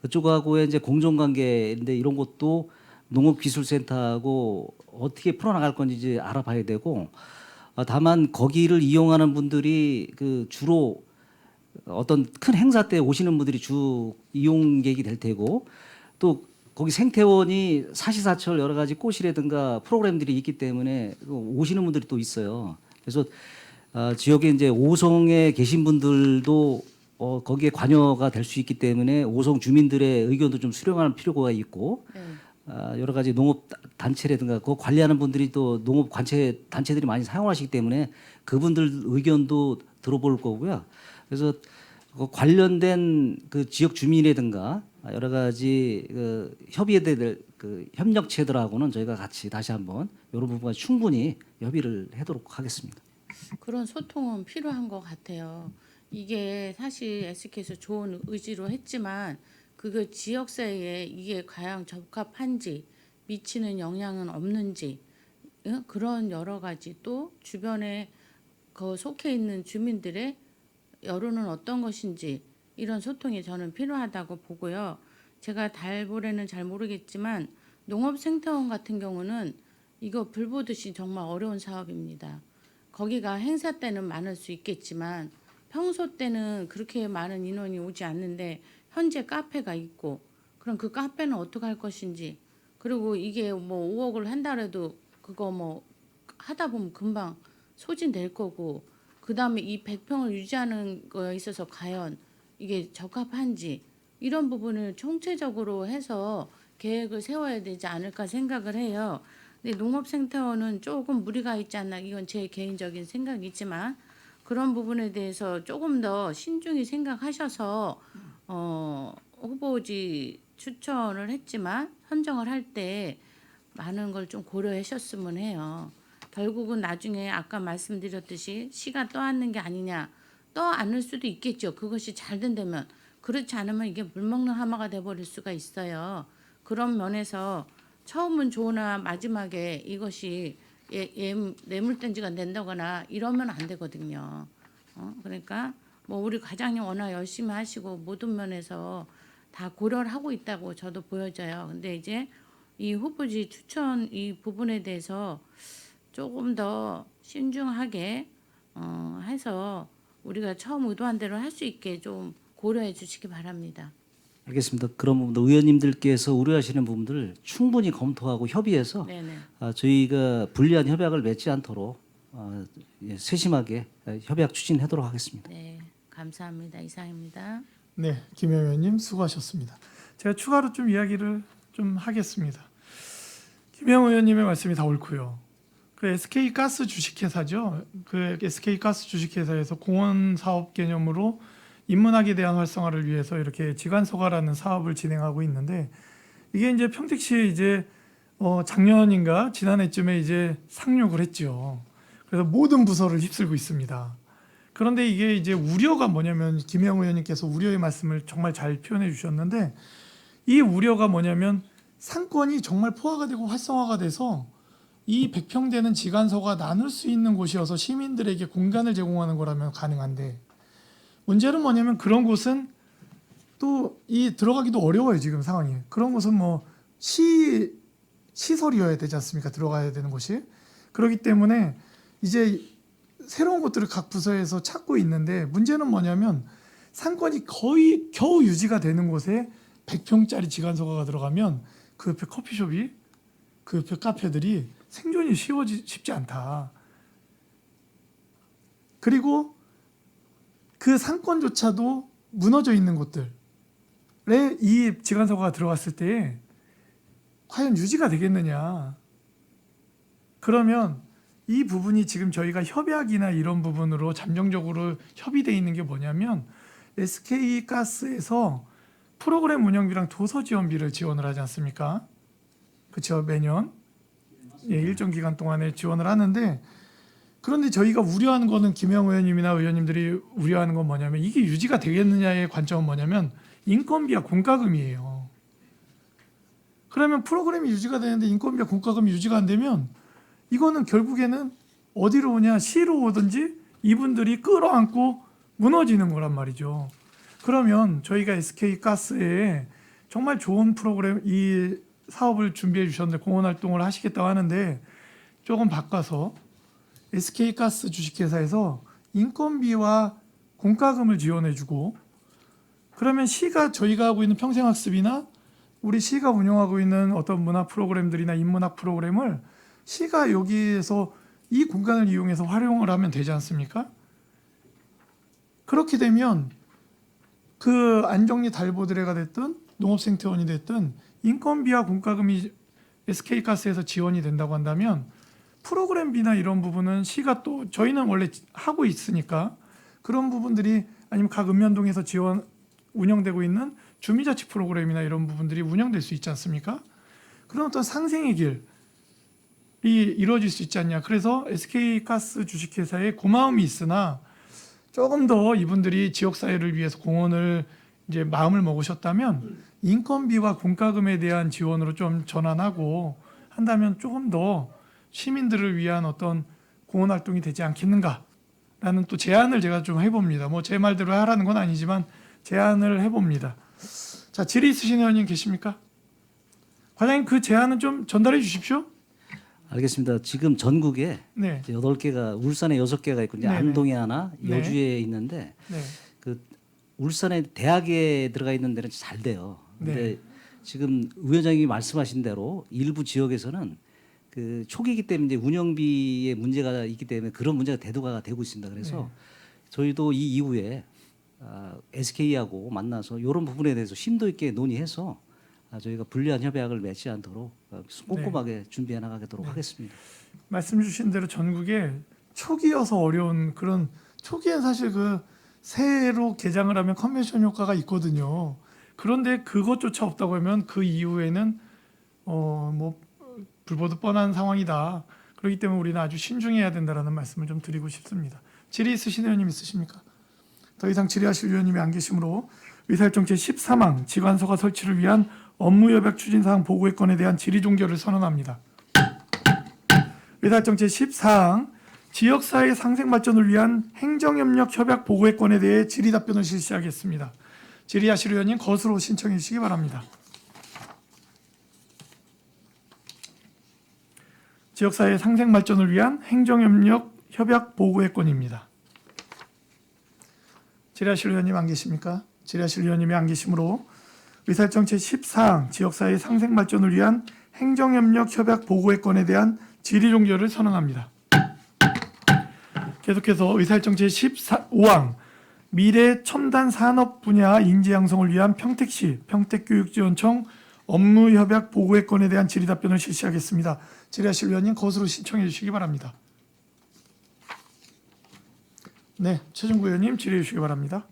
그쪽하고의 이제 공정관계인데 이런 것도 농업기술센터하고 어떻게 풀어나갈 건지 이제 알아봐야 되고, 다만 거기를 이용하는 분들이 그 주로 어떤 큰 행사 때 오시는 분들이 주 이용객이 될 테고, 또 거기 생태원이 사시사철 여러 가지 꽃이라든가 프로그램들이 있기 때문에 오시는 분들이 또 있어요. 그래서 지역에 이제 오송에 계신 분들도 거기에 관여가 될 수 있기 때문에 오송 주민들의 의견도 좀 수렴할 필요가 있고, 여러 가지 농업 단체라든가 그 관리하는 분들이 또 농업 관체 단체들이 많이 사용하시기 때문에 그분들 의견도 들어볼 거고요. 그래서 그 관련된 그 지역 주민이라든가 여러 가지 그 협의해야 될 그 협력체들하고는 저희가 같이 다시 한번 이런 부분과 충분히 협의를 하도록 하겠습니다. 그런 소통은 필요한 것 같아요. 이게 사실 SK에서 좋은 의지로 했지만 그게 지역사회에 이게 과연 적합한지 미치는 영향은 없는지 그런 여러 가지 또 주변에 그 속해 있는 주민들의 여론은 어떤 것인지 이런 소통이 저는 필요하다고 보고요. 제가 달보레는 잘 모르겠지만 농업생태원 같은 경우는 이거 불 보듯이 정말 어려운 사업입니다. 거기가 행사 때는 많을 수 있겠지만 평소 때는 그렇게 많은 인원이 오지 않는데 현재 카페가 있고 그럼 그 카페는 어떻게 할 것인지, 그리고 이게 뭐 5억을 한다 해도 그거 뭐 하다 보면 금방 소진될 거고, 그 다음에 이 100평을 유지하는 거에 있어서 과연 이게 적합한지 이런 부분을 총체적으로 해서 계획을 세워야 되지 않을까 생각을 해요. 근데 농업생태원은 조금 무리가 있지 않나, 이건 제 개인적인 생각이지만 그런 부분에 대해서 조금 더 신중히 생각하셔서 후보지 추천을 했지만 선정을 할 때 많은 걸 좀 고려하셨으면 해요. 결국은 나중에 아까 말씀드렸듯이 시가 떠안는 게 아니냐. 떠안을 수도 있겠죠. 그것이 잘 된다면. 그렇지 않으면 이게 물먹는 하마가 돼버릴 수가 있어요. 그런 면에서 처음은 좋으나 마지막에 이것이 뇌물단지가 된다거나 이러면 안 되거든요. 그러니까 뭐 우리 과장님 워낙 열심히 하시고 모든 면에서 다 고려를 하고 있다고 저도 보여져요. 근데 이제 이 후보지 추천 이 부분에 대해서 조금 더 신중하게 해서 우리가 처음 의도한 대로 할 수 있게 좀 고려해 주시기 바랍니다. 알겠습니다. 그런 부분도 의원님들께서 우려하시는 부분들을 충분히 검토하고 협의해서 네네. 저희가 불리한 협약을 맺지 않도록 세심하게 협약 추진하도록 하겠습니다. 네, 감사합니다. 이상입니다. 네, 김영 의원님 수고하셨습니다. 제가 추가로 좀 이야기를 좀 하겠습니다. 김영 의원님의 말씀이 다 옳고요. 그 SK 가스 주식회사죠. 그 SK 가스 주식회사에서 공원 사업 개념으로 인문학에 대한 활성화를 위해서 이렇게 지관서가라는 사업을 진행하고 있는데 이게 이제 평택시에 이제 작년인가 지난해쯤에 이제 상륙을 했죠. 그래서 모든 부서를 휩쓸고 있습니다. 그런데 이게 이제 우려가 뭐냐면 김영 의원님께서 우려의 말씀을 정말 잘 표현해 주셨는데 이 우려가 뭐냐면 상권이 정말 포화가 되고 활성화가 돼서 이 100평 되는 지관서가 나눌 수 있는 곳이어서 시민들에게 공간을 제공하는 거라면 가능한데 문제는 뭐냐면 그런 곳은 또 이 들어가기도 어려워요. 지금 상황이. 그런 곳은 뭐 시설이어야 되지 않습니까? 들어가야 되는 곳이. 그렇기 때문에 이제 새로운 곳들을 각 부서에서 찾고 있는데 문제는 뭐냐면 상권이 거의 겨우 유지가 되는 곳에 100평짜리 지관서가가 들어가면 그 옆에 커피숍이 그 옆에 카페들이 생존이 쉽지 않다. 그리고 그 상권조차도 무너져 있는 곳들에 이 지관서가가 들어갔을 때 과연 유지가 되겠느냐. 그러면 이 부분이 지금 저희가 협약이나 이런 부분으로 잠정적으로 협의되어 있는 게 뭐냐면 SK가스에서 프로그램 운영비랑 도서 지원비를 지원을 하지 않습니까? 그렇죠. 매년 일정 기간 동안에 지원을 하는데 그런데 저희가 우려하는 거는 김영 의원님이나 의원님들이 우려하는 건 뭐냐면 이게 유지가 되겠느냐의 관점은 뭐냐면 인건비와 공과금이에요. 그러면 프로그램이 유지가 되는데 인건비와 공과금이 유지가 안 되면 이거는 결국에는 어디로 오냐 시로 오든지 이분들이 끌어안고 무너지는 거란 말이죠. 그러면 저희가 SK가스에 정말 좋은 프로그램 이 사업을 준비해 주셨는데 공헌 활동을 하시겠다고 하는데 조금 바꿔서 SK가스 주식회사에서 인건비와 공과금을 지원해 주고 그러면 시가 저희가 하고 있는 평생학습이나 우리 시가 운영하고 있는 어떤 문화 프로그램들이나 인문학 프로그램을 시가 여기에서 이 공간을 이용해서 활용을 하면 되지 않습니까? 그렇게 되면 그 안정리 달보드레가 됐든 농업생태원이 됐든 인건비와 공과금이 SK가스에서 지원이 된다고 한다면 프로그램비나 이런 부분은 시가 또 저희는 원래 하고 있으니까 그런 부분들이 아니면 각 읍면동에서 운영되고 있는 주민자치 프로그램이나 이런 부분들이 운영될 수 있지 않습니까? 그런 어떤 상생의 길이 이루어질 수 있지 않냐. 그래서 SK가스 주식회사에 고마움이 있으나 조금 더 이분들이 지역사회를 위해서 공헌을 이제 마음을 먹으셨다면 인건비와 공과금에 대한 지원으로 좀 전환하고 한다면 조금 더 시민들을 위한 어떤 공헌 활동이 되지 않겠는가라는 또 제안을 제가 좀 해봅니다. 뭐 제 말대로 하라는 건 아니지만 제안을 해봅니다. 자, 질의 있으신 의원님 계십니까? 과장님 그 제안은 좀 전달해 주십시오. 알겠습니다. 지금 전국에 네. 8개가 울산에 6개가 있고 이제 네네. 안동에 하나, 네. 여주에 있는데 네. 그 울산에 대학에 들어가 있는 데는 잘 돼요. 근데 네. 지금 위원장님이 말씀하신 대로 일부 지역에서는 그 초기이기 때문에 이제 운영비에 문제가 있기 때문에 그런 문제가 대두가 되고 있습니다. 그래서 네. 저희도 이 이후에 SK하고 만나서 이런 부분에 대해서 심도 있게 논의해서 저희가 불리한 협약을 맺지 않도록 꼼꼼하게 준비해 나가도록 하겠습니다. 말씀 주신 대로 전국에 초기여서 어려운 그런 초기엔 사실 그 새로 개장을 하면 컨벤션 효과가 있거든요. 그런데 그것조차 없다고 하면 그 이후에는 뭐 불보듯 뻔한 상황이다. 그렇기 때문에 우리는 아주 신중해야 된다라는 말씀을 좀 드리고 싶습니다. 질의 있으신 의원님 있으십니까? 더 이상 질의하실 의원님이 안 계시므로 의사일정 제13항 지관서가 설치를 위한 업무협약 추진사항 보고의 건에 대한 질의 종결을 선언합니다. 의사일정 제14항 지역사회 상생발전을 위한 행정협력 협약 보고의 건에 대해 질의 답변을 실시하겠습니다. 질의하실 의원님 거수로 신청해 주시기 바랍니다. 지역사회 상생발전을 위한 행정협력 협약 보고의 건입니다. 질의하실 의원님 안 계십니까? 질의하실 의원님이 안 계시므로 의사일정 제14항 지역사회 상생발전을 위한 행정협력 협약 보고의 건에 대한 질의 종결을 선언합니다. 계속해서 의사일정 제15항 미래 첨단 산업 분야 인재 양성을 위한 평택시 평택교육지원청 업무협약 보고의 건에 대한 질의 답변을 실시하겠습니다. 질의하실 의원님 거수로 신청해 주시기 바랍니다. 네, 최종구 의원님 질의해 주시기 바랍니다.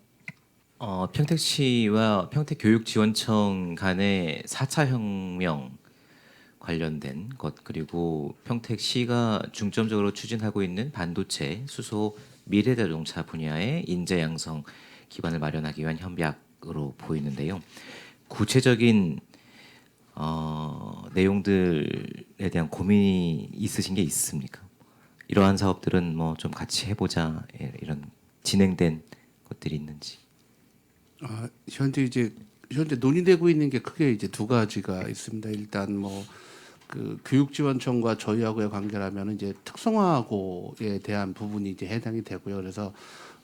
평택시와 평택교육지원청 간의 4차 혁명 관련된 것, 그리고 평택시가 중점적으로 추진하고 있는 반도체, 수소, 미래자동차 분야의 인재 양성 기반을 마련하기 위한 협약으로 보이는데요. 구체적인 내용들에 대한 고민이 있으신 게 있습니까? 이러한 사업들은 뭐 좀 같이 해보자, 이런 진행된 것들이 있는지. 현재 논의되고 있는 게 크게 이제 두 가지가 있습니다. 일단 뭐 그 교육지원청과 저희하고의 관계라면 이제 특성화고에 대한 부분이 이제 해당이 되고요. 그래서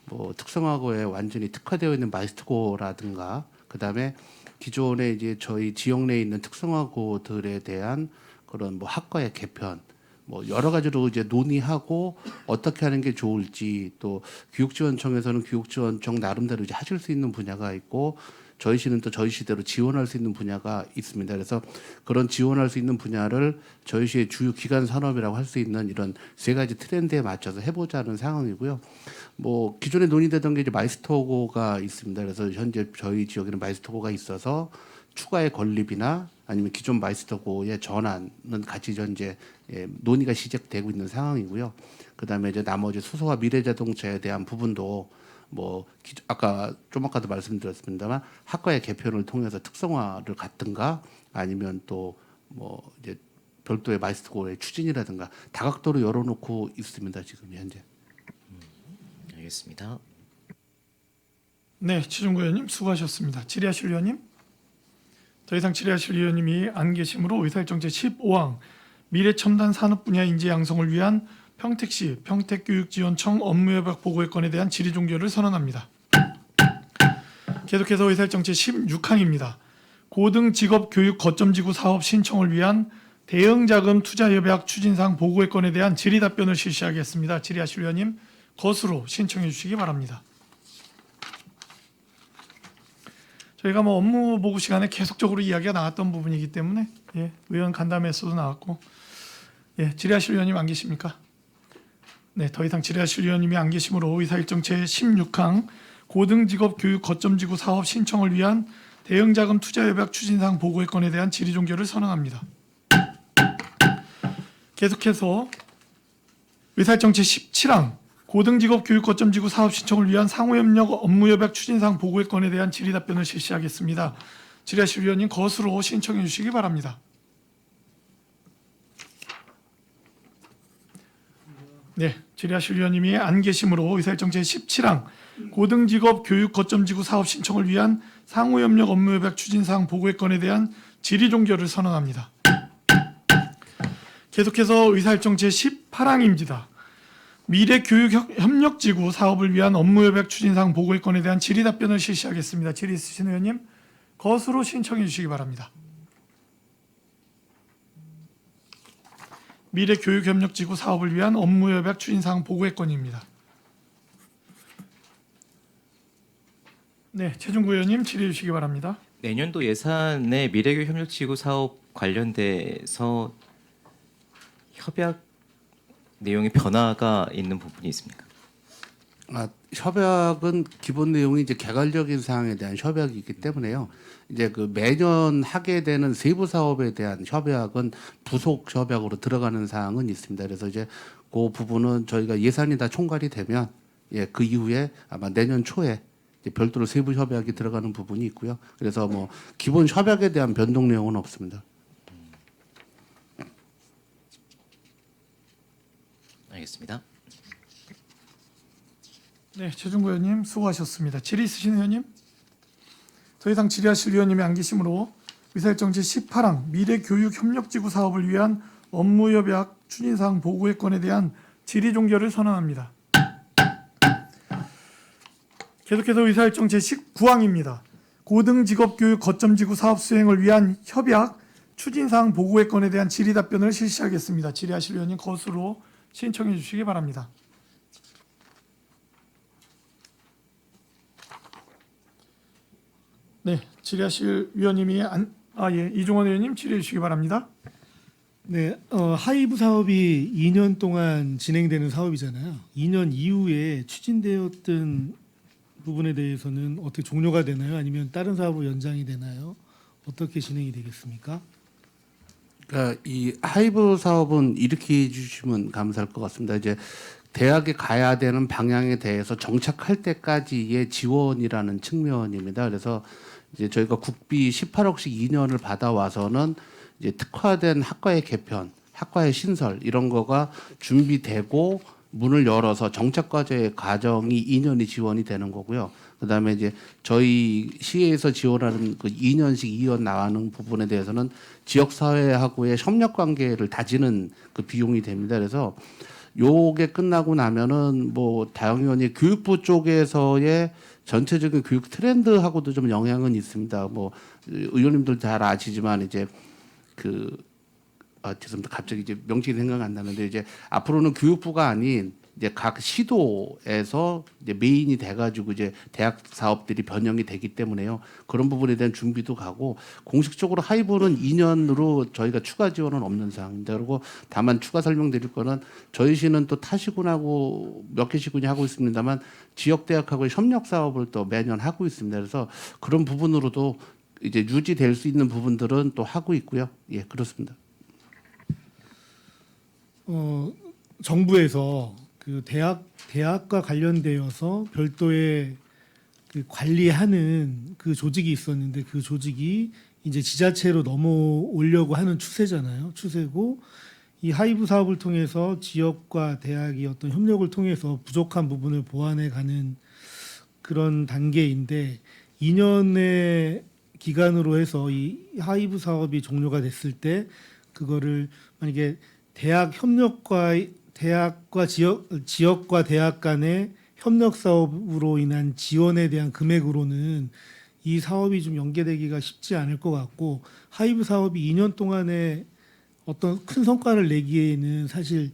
뭐 특성화고에 완전히 특화되어 있는 마이스터고라든가 그다음에 기존에 이제 저희 지역 내에 있는 특성화고들에 대한 그런 뭐 학과의 개편 뭐 여러 가지로 이제 논의하고 어떻게 하는 게 좋을지, 또 교육지원청에서는 교육지원청 나름대로 이제 하실 수 있는 분야가 있고 저희 시는 또 저희 시대로 지원할 수 있는 분야가 있습니다. 그래서 그런 지원할 수 있는 분야를 저희 시의 주요 기간 산업이라고 할 수 있는 이런 세 가지 트렌드에 맞춰서 해보자는 상황이고요. 뭐 기존에 논의되던 게 이제 마이스터고가 있습니다. 그래서 현재 저희 지역에는 마이스터고가 있어서 추가의 건립이나 아니면 기존 마이스터고의 전환은 같이 현재 논의가 시작되고 있는 상황이고요. 그다음에 이제 나머지 수소와 미래자동차에 대한 부분도 뭐 아까 좀 아까도 말씀드렸습니다만 학과의 개편을 통해서 특성화를 갖든가 아니면 또 뭐 이제 별도의 마이스터고의 추진이라든가 다각도로 열어놓고 있습니다. 지금 현재. 알겠습니다. 네, 최종구 의원님 수고하셨습니다. 질의하실 의원님? 더 이상 질의하실 의원님이 안 계시므로 의사일정 제15항 미래첨단 산업 분야 인재 양성을 위한 평택시 평택교육지원청 업무협약 보고의 건에 대한 질의 종결을 선언합니다. 계속해서 의사일정 제16항입니다. 고등직업교육 거점지구 사업 신청을 위한 대응자금 투자협약 추진사항 보고의 건에 대한 질의 답변을 실시하겠습니다. 질의하실 의원님 거수로 신청해 주시기 바랍니다. 저희가 뭐 업무 보고 시간에 계속적으로 이야기가 나왔던 부분이기 때문에 의원 간담회에서도 나왔고 질의하실 의원님 안 계십니까? 네, 더 이상 질의하실 의원님이 안 계시므로 의사일정 제16항 고등직업교육 거점지구 사업 신청을 위한 대응자금 투자협약 추진사항 보고의 건에 대한 질의 종결을 선언합니다. 계속해서 의사일정 제17항 고등직업교육 거점지구 사업 신청을 위한 상호협력 업무협약 추진사항 보고의 건에 대한 질의 답변을 실시하겠습니다. 질의하실 의원님 거수로 신청해 주시기 바랍니다. 네, 질의하실 의원님이 안 계시므로 의사일정 제17항 고등직업교육 거점지구 사업 신청을 위한 상호협력 업무협약 추진사항 보고의 건에 대한 질의 종결을 선언합니다. 계속해서 의사일정 제18항입니다. 미래교육협력지구 사업을 위한 업무협약 추진사항 보고의 건에 대한 질의 답변을 실시하겠습니다. 질의 있으신 의원님 거수로 신청해 주시기 바랍니다. 미래교육협력지구 사업을 위한 업무협약 추진사항 보고의 건입니다. 네, 최종구 의원님 질의해 주시기 바랍니다. 내년도 예산에 미래교육협력지구 사업 관련돼서 협약 내용의 변화가 있는 부분이 있습니까? 협약은 기본 내용이 이제 개괄적인 사항에 대한 협약이기 때문에요. 이제 그 매년 하게 되는 세부 사업에 대한 협약은 부속 협약으로 들어가는 사항은 있습니다. 그래서 이제 그 부분은 저희가 예산이 다 총괄이 되면 그 이후에 아마 내년 초에 이제 별도로 세부 협약이 들어가는 부분이 있고요. 그래서 뭐 기본 협약에 대한 변동 내용은 없습니다. 알겠습니다. 네, 최중구 의원님 수고하셨습니다. 질의 있으신 의원님? 더 이상 질의하실 의원님이 안 계시므로 의사일정제 18항 미래교육협력지구 사업을 위한 업무협약 추진사항 보고의 건에 대한 질의 종결을 선언합니다. 계속해서 의사일정 제19항입니다. 고등직업교육 거점지구 사업 수행을 위한 협약 추진사항 보고의 건에 대한 질의 답변을 실시하겠습니다. 질의하실 의원님 거수로 신청해 주시기 바랍니다. 네, 질의하실 위원님이 이종원 의원님 질의해 주시기 바랍니다. 네, 하이브 사업이 2년 동안 진행되는 사업이잖아요. 2년 이후에 추진되었던 부분에 대해서는 어떻게 종료가 되나요? 아니면 다른 사업으로 연장이 되나요? 어떻게 진행이 되겠습니까? 그러니까 이 하이브 사업은 이렇게 해주시면 감사할 것 같습니다. 이제 대학에 가야 되는 방향에 대해서 정착할 때까지의 지원이라는 측면입니다. 그래서 이제 저희가 국비 18억씩 2년을 받아와서는 이제 특화된 학과의 개편, 학과의 신설 이런 거가 준비되고 문을 열어서 정착 과정이 2년이 지원이 되는 거고요. 그다음에 이제 저희 시에서 지원하는 그 2년씩 2원 나가는 부분에 대해서는 지역 사회하고의 협력 관계를 다지는 그 비용이 됩니다. 그래서 요게 끝나고 나면은 뭐 다영 의원이 교육부 쪽에서의 전체적인 교육 트렌드하고도 좀 영향은 있습니다. 뭐 의원님들 잘 아시지만 이제 죄송합니다. 갑자기 이제 명칭이 생각 안 나는데 이제 앞으로는 교육부가 아닌 이제 각 시도에서 이제 메인이 돼가지고 이제 대학 사업들이 변형이 되기 때문에요. 그런 부분에 대한 준비도 가고 공식적으로 하이브는 2년으로 저희가 추가 지원은 없는 상황입니다. 그리고 다만 추가 설명드릴 거는 저희 시는 또 타시군하고 몇 개 시군이 하고 있습니다만 지역 대학하고의 협력 사업을 또 매년 하고 있습니다. 그래서 그런 부분으로도 이제 유지될 수 있는 부분들은 또 하고 있고요. 예, 그렇습니다. 정부에서 그 대학과 관련되어서 별도의 그 관리하는 그 조직이 있었는데 그 조직이 이제 지자체로 넘어오려고 하는 추세잖아요. 추세고 이 하이브 사업을 통해서 지역과 대학이 어떤 협력을 통해서 부족한 부분을 보완해 가는 그런 단계인데 2년의 기간으로 해서 이 하이브 사업이 종료가 됐을 때 그거를 만약에 대학과 지역과 대학 간의 협력 사업으로 인한 지원에 대한 금액으로는 이 사업이 좀 연계되기가 쉽지 않을 것 같고 하이브 사업이 2년 동안에 어떤 큰 성과를 내기에는 사실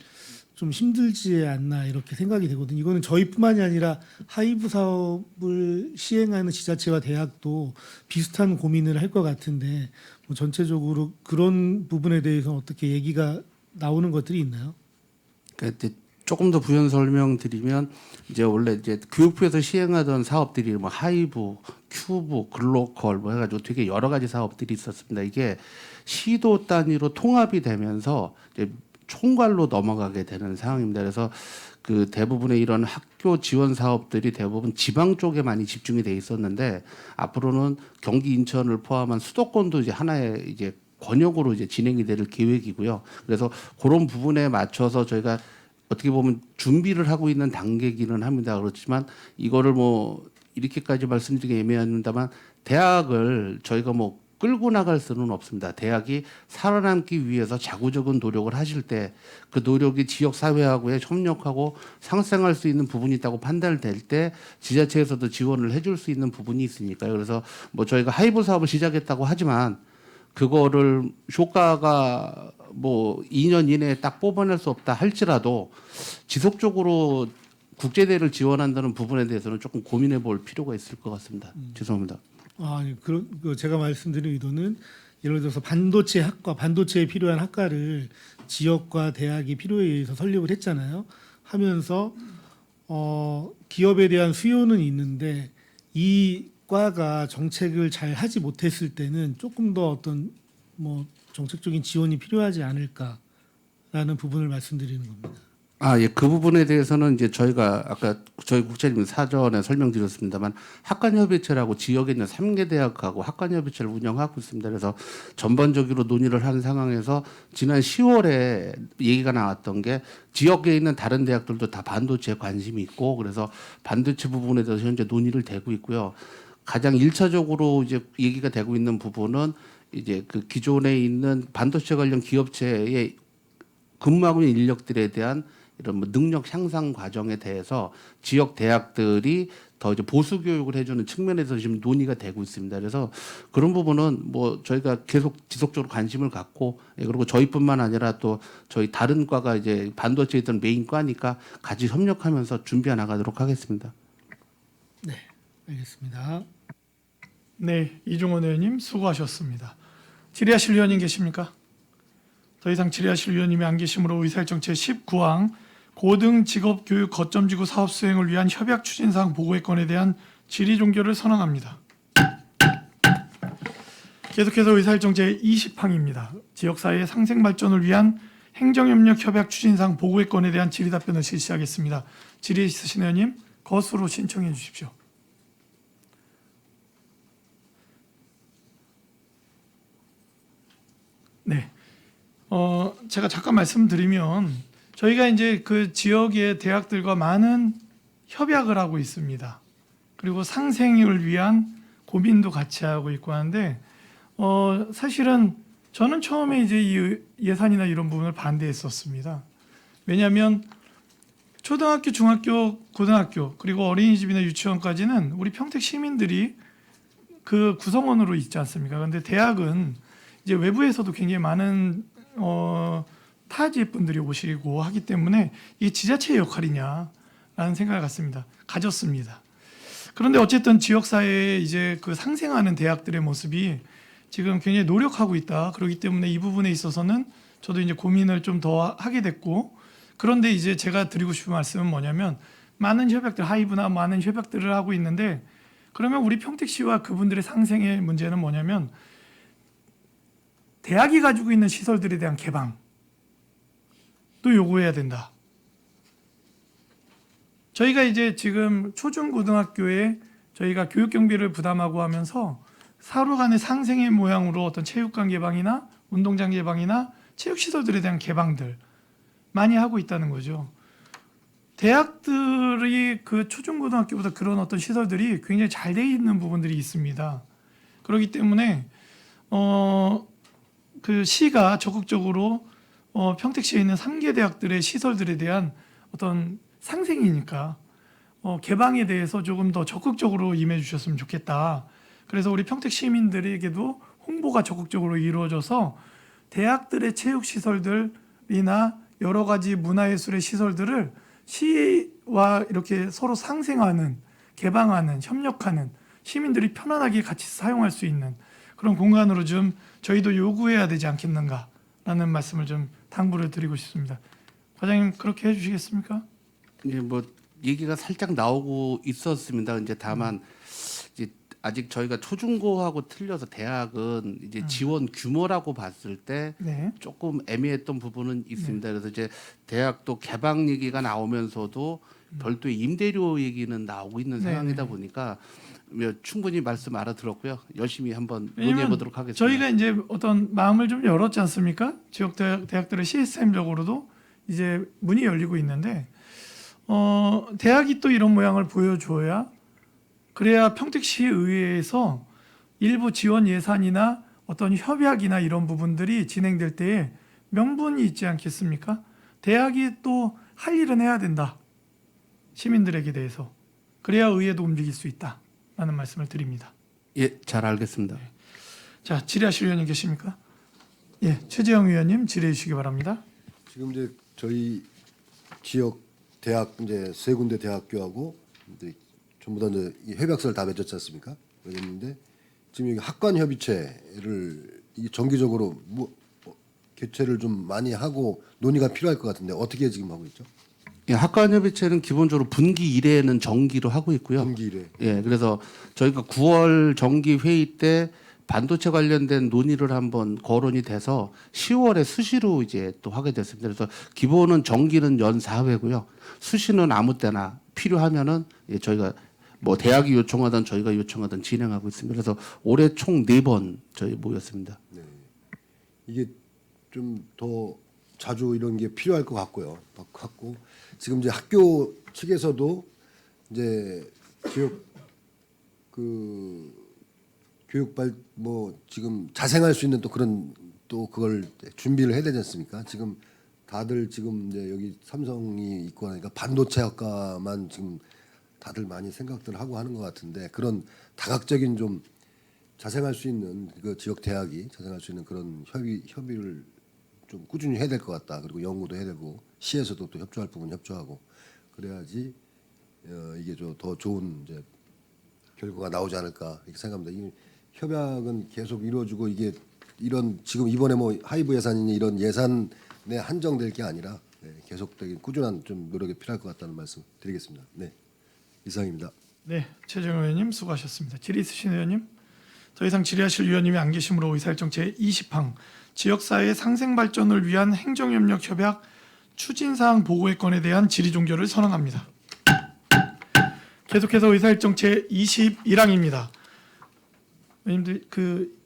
좀 힘들지 않나 이렇게 생각이 되거든요. 이거는 저희뿐만이 아니라 하이브 사업을 시행하는 지자체와 대학도 비슷한 고민을 할 것 같은데 뭐 전체적으로 그런 부분에 대해서 어떻게 얘기가 나오는 것들이 있나요? 그러니까 조금 더 부연 설명드리면 이제 원래 이제 교육부에서 시행하던 사업들이 뭐 하이브, 큐브, 글로컬 뭐 해가지고 되게 여러 가지 사업들이 있었습니다. 이게 시도 단위로 통합이 되면서 이제 총괄로 넘어가게 되는 상황입니다. 그래서 그 대부분의 이런 학교 지원 사업들이 대부분 지방 쪽에 많이 집중이 돼 있었는데 앞으로는 경기 인천을 포함한 수도권도 이제 하나의 이제 권역으로 이제 진행이 될 계획이고요. 그래서 그런 부분에 맞춰서 저희가 어떻게 보면 준비를 하고 있는 단계기는 합니다. 그렇지만 이거를 뭐 이렇게까지 말씀드리기 애매합니다만 대학을 저희가 뭐 끌고 나갈 수는 없습니다. 대학이 살아남기 위해서 자구적인 노력을 하실 때 그 노력이 지역 사회하고의 협력하고 상생할 수 있는 부분이 있다고 판단될 때 지자체에서도 지원을 해줄 수 있는 부분이 있으니까요. 그래서 뭐 저희가 하이브 사업을 시작했다고 하지만 그거를 효과가 뭐 2년 이내에 딱 뽑아낼 수 없다 할지라도 지속적으로 국제대를 지원한다는 부분에 대해서는 조금 고민해 볼 필요가 있을 것 같습니다. 죄송합니다. 제가 말씀드린 의도는 예를 들어서 반도체에 필요한 학과를 지역과 대학이 필요에 의해서 설립을 했잖아요. 하면서 기업에 대한 수요는 있는데 이 과가 정책을 잘 하지 못했을 때는 조금 더 어떤 뭐 정책적인 지원이 필요하지 않을까라는 부분을 말씀드리는 겁니다. 예, 그 부분에 대해서는 이제 저희가 아까 저희 국장님 사전에 설명드렸습니다만 학관협의체라고 지역에 있는 3개 대학하고 학관협의체를 운영하고 있습니다. 그래서 전반적으로 논의를 한 상황에서 지난 10월에 얘기가 나왔던 게 지역에 있는 다른 대학들도 다 반도체에 관심이 있고 그래서 반도체 부분에 대해서 현재 논의를 되고 있고요. 가장 1차적으로 이제 얘기가 되고 있는 부분은 이제 그 기존에 있는 반도체 관련 기업체의 근무하고 있는 인력들에 대한 이런 뭐 능력 향상 과정에 대해서 지역 대학들이 더 이제 보수 교육을 해주는 측면에서 지금 논의가 되고 있습니다. 그래서 그런 부분은 뭐 저희가 계속 지속적으로 관심을 갖고 그리고 저희뿐만 아니라 또 저희 다른 과가 이제 반도체에 있던 메인 과니까 같이 협력하면서 준비해 나가도록 하겠습니다. 네, 알겠습니다. 네, 이종원 의원님 수고하셨습니다. 질의하실 의원님 계십니까? 더 이상 질의하실 의원님이 안 계시므로 의사일정 제19항 고등직업교육 거점지구 사업 수행을 위한 협약 추진사항 보고의 건에 대한 질의 종결을 선언합니다. 계속해서 의사일정 제20항입니다. 지역사회의 상생 발전을 위한 행정협력 협약 추진사항 보고의 건에 대한 질의 답변을 실시하겠습니다. 질의 있으신 의원님 거수로 신청해 주십시오. 네. 제가 잠깐 말씀드리면 저희가 이제 그 지역의 대학들과 많은 협약을 하고 있습니다. 그리고 상생을 위한 고민도 같이 하고 있고 하는데 사실은 저는 처음에 이제 이 예산이나 이런 부분을 반대했었습니다. 왜냐하면 초등학교, 중학교, 고등학교 그리고 어린이집이나 유치원까지는 우리 평택 시민들이 그 구성원으로 있지 않습니까? 그런데 대학은 이제 외부에서도 굉장히 많은 타지 분들이 오시고 하기 때문에 이게 지자체의 역할이냐라는 생각을 가졌습니다. 그런데 어쨌든 지역사회에 이제 그 상생하는 대학들의 모습이 지금 굉장히 노력하고 있다. 그렇기 때문에 이 부분에 있어서는 저도 이제 고민을 좀 더 하게 됐고, 그런데 이제 제가 드리고 싶은 말씀은 뭐냐면 많은 협약들, 하이브나 많은 협약들을 하고 있는데 그러면 우리 평택시와 그분들의 상생의 문제는 뭐냐면 대학이 가지고 있는 시설들에 대한 개방도 요구해야 된다. 저희가 이제 지금 초중고등학교에 저희가 교육 경비를 부담하고 하면서 서로 간의 상생의 모양으로 어떤 체육관 개방이나 운동장 개방이나 체육시설들에 대한 개방들 많이 하고 있다는 거죠. 대학들이 그 초중고등학교보다 그런 어떤 시설들이 굉장히 잘 돼 있는 부분들이 있습니다. 그렇기 때문에 그 시가 적극적으로 평택시에 있는 3개 대학들의 시설들에 대한 어떤 상생이니까 개방에 대해서 조금 더 적극적으로 임해 주셨으면 좋겠다. 그래서 우리 평택 시민들에게도 홍보가 적극적으로 이루어져서 대학들의 체육 시설들이나 여러 가지 문화예술의 시설들을 시와 이렇게 서로 상생하는, 개방하는, 협력하는 시민들이 편안하게 같이 사용할 수 있는 그런 공간으로 좀 저희도 요구해야 되지 않겠는가라는 말씀을 좀 당부를 드리고 싶습니다. 과장님 그렇게 해주시겠습니까? 예, 뭐 얘기가 살짝 나오고 있었습니다. 이제 다만 이제 아직 저희가 초중고하고 틀려서 대학은 이제 지원 규모라고 봤을 때 네. 조금 애매했던 부분은 있습니다. 그래서 이제 대학도 개방 얘기가 나오면서도 별도의 임대료 얘기는 나오고 있는 네, 상황이다 네. 보니까 충분히 말씀 알아들었고요. 열심히 한번 왜냐면 논의해 보도록 하겠습니다. 저희가 이제 어떤 마음을 좀 열었지 않습니까? 지역 대학들의 시스템적으로도 이제 문이 열리고 있는데 대학이 또 이런 모양을 보여줘야 그래야 평택시 의회에서 일부 지원 예산이나 어떤 협약이나 이런 부분들이 진행될 때에 명분이 있지 않겠습니까? 대학이 또 할 일은 해야 된다. 시민들에게 대해서. 그래야 의회도 움직일 수 있다라는 말씀을 드립니다. 예, 잘 알겠습니다. 자, 질의하실 의원님 계십니까? 예, 최재형 의원님 질의해 주시기 바랍니다. 지금 이제 저희 지역 대학 이제 세 군데 대학교하고 이제 전부 다 이제 이 협약서를 다 맺었지 않습니까? 맺었는데 지금 여기 학관 협의체를 이 정기적으로 개최를 좀 많이 하고 논의가 필요할 것 같은데 어떻게 지금 하고 있죠? 예, 학과협의체는 기본적으로 분기 1회에는 정기로 하고 있고요. 분기 이래. 예, 그래서 저희가 9월 정기 회의 때 반도체 관련된 논의를 한번 거론이 돼서 10월에 수시로 이제 또 하게 됐습니다. 그래서 기본은 정기는 연 4회고요. 수시는 아무 때나 필요하면은 예, 저희가 뭐 대학이 요청하든 저희가 요청하든 진행하고 있습니다. 그래서 올해 총 4번 저희 모였습니다. 이게 좀 더 자주 이런 게 필요할 것 같고요. 같고 지금 이제 학교 측에서도 이제 지역 그 교육발 뭐 지금 자생할 수 있는 또 그런 또 그걸 준비를 해야 되지 않습니까? 지금 다들 지금 이제 여기 삼성이 있고 하니까 반도체 학과만 지금 다들 많이 생각들 하고 하는 것 같은데 그런 다각적인 좀 자생할 수 있는 그 지역 대학이 자생할 수 있는 그런 협의를 좀 꾸준히 해야 될 것 같다. 그리고 연구도 해야 되고 시에서도 또 협조할 부분 협조하고 그래야지 이게 좀 더 좋은 이제 결과가 나오지 않을까 이렇게 생각합니다. 이 협약은 계속 이루어지고 이게 이런 지금 이번에 뭐 하이브 예산이니 이런 예산에 한정될 게 아니라 계속적인 꾸준한 좀 노력이 필요할 것 같다는 말씀 드리겠습니다. 네, 이상입니다. 네, 최재형 의원님 수고하셨습니다. 질의 있으신 의원님? 더 이상 질의하실 위원님이 안 계시므로 의사일정 제20항 지역사회의 상생발전을 위한 행정협력 협약 추진사항 보고의 건에 대한 질의 종결을 선언합니다. 계속해서 의사일정 제21항입니다. 의원님들 그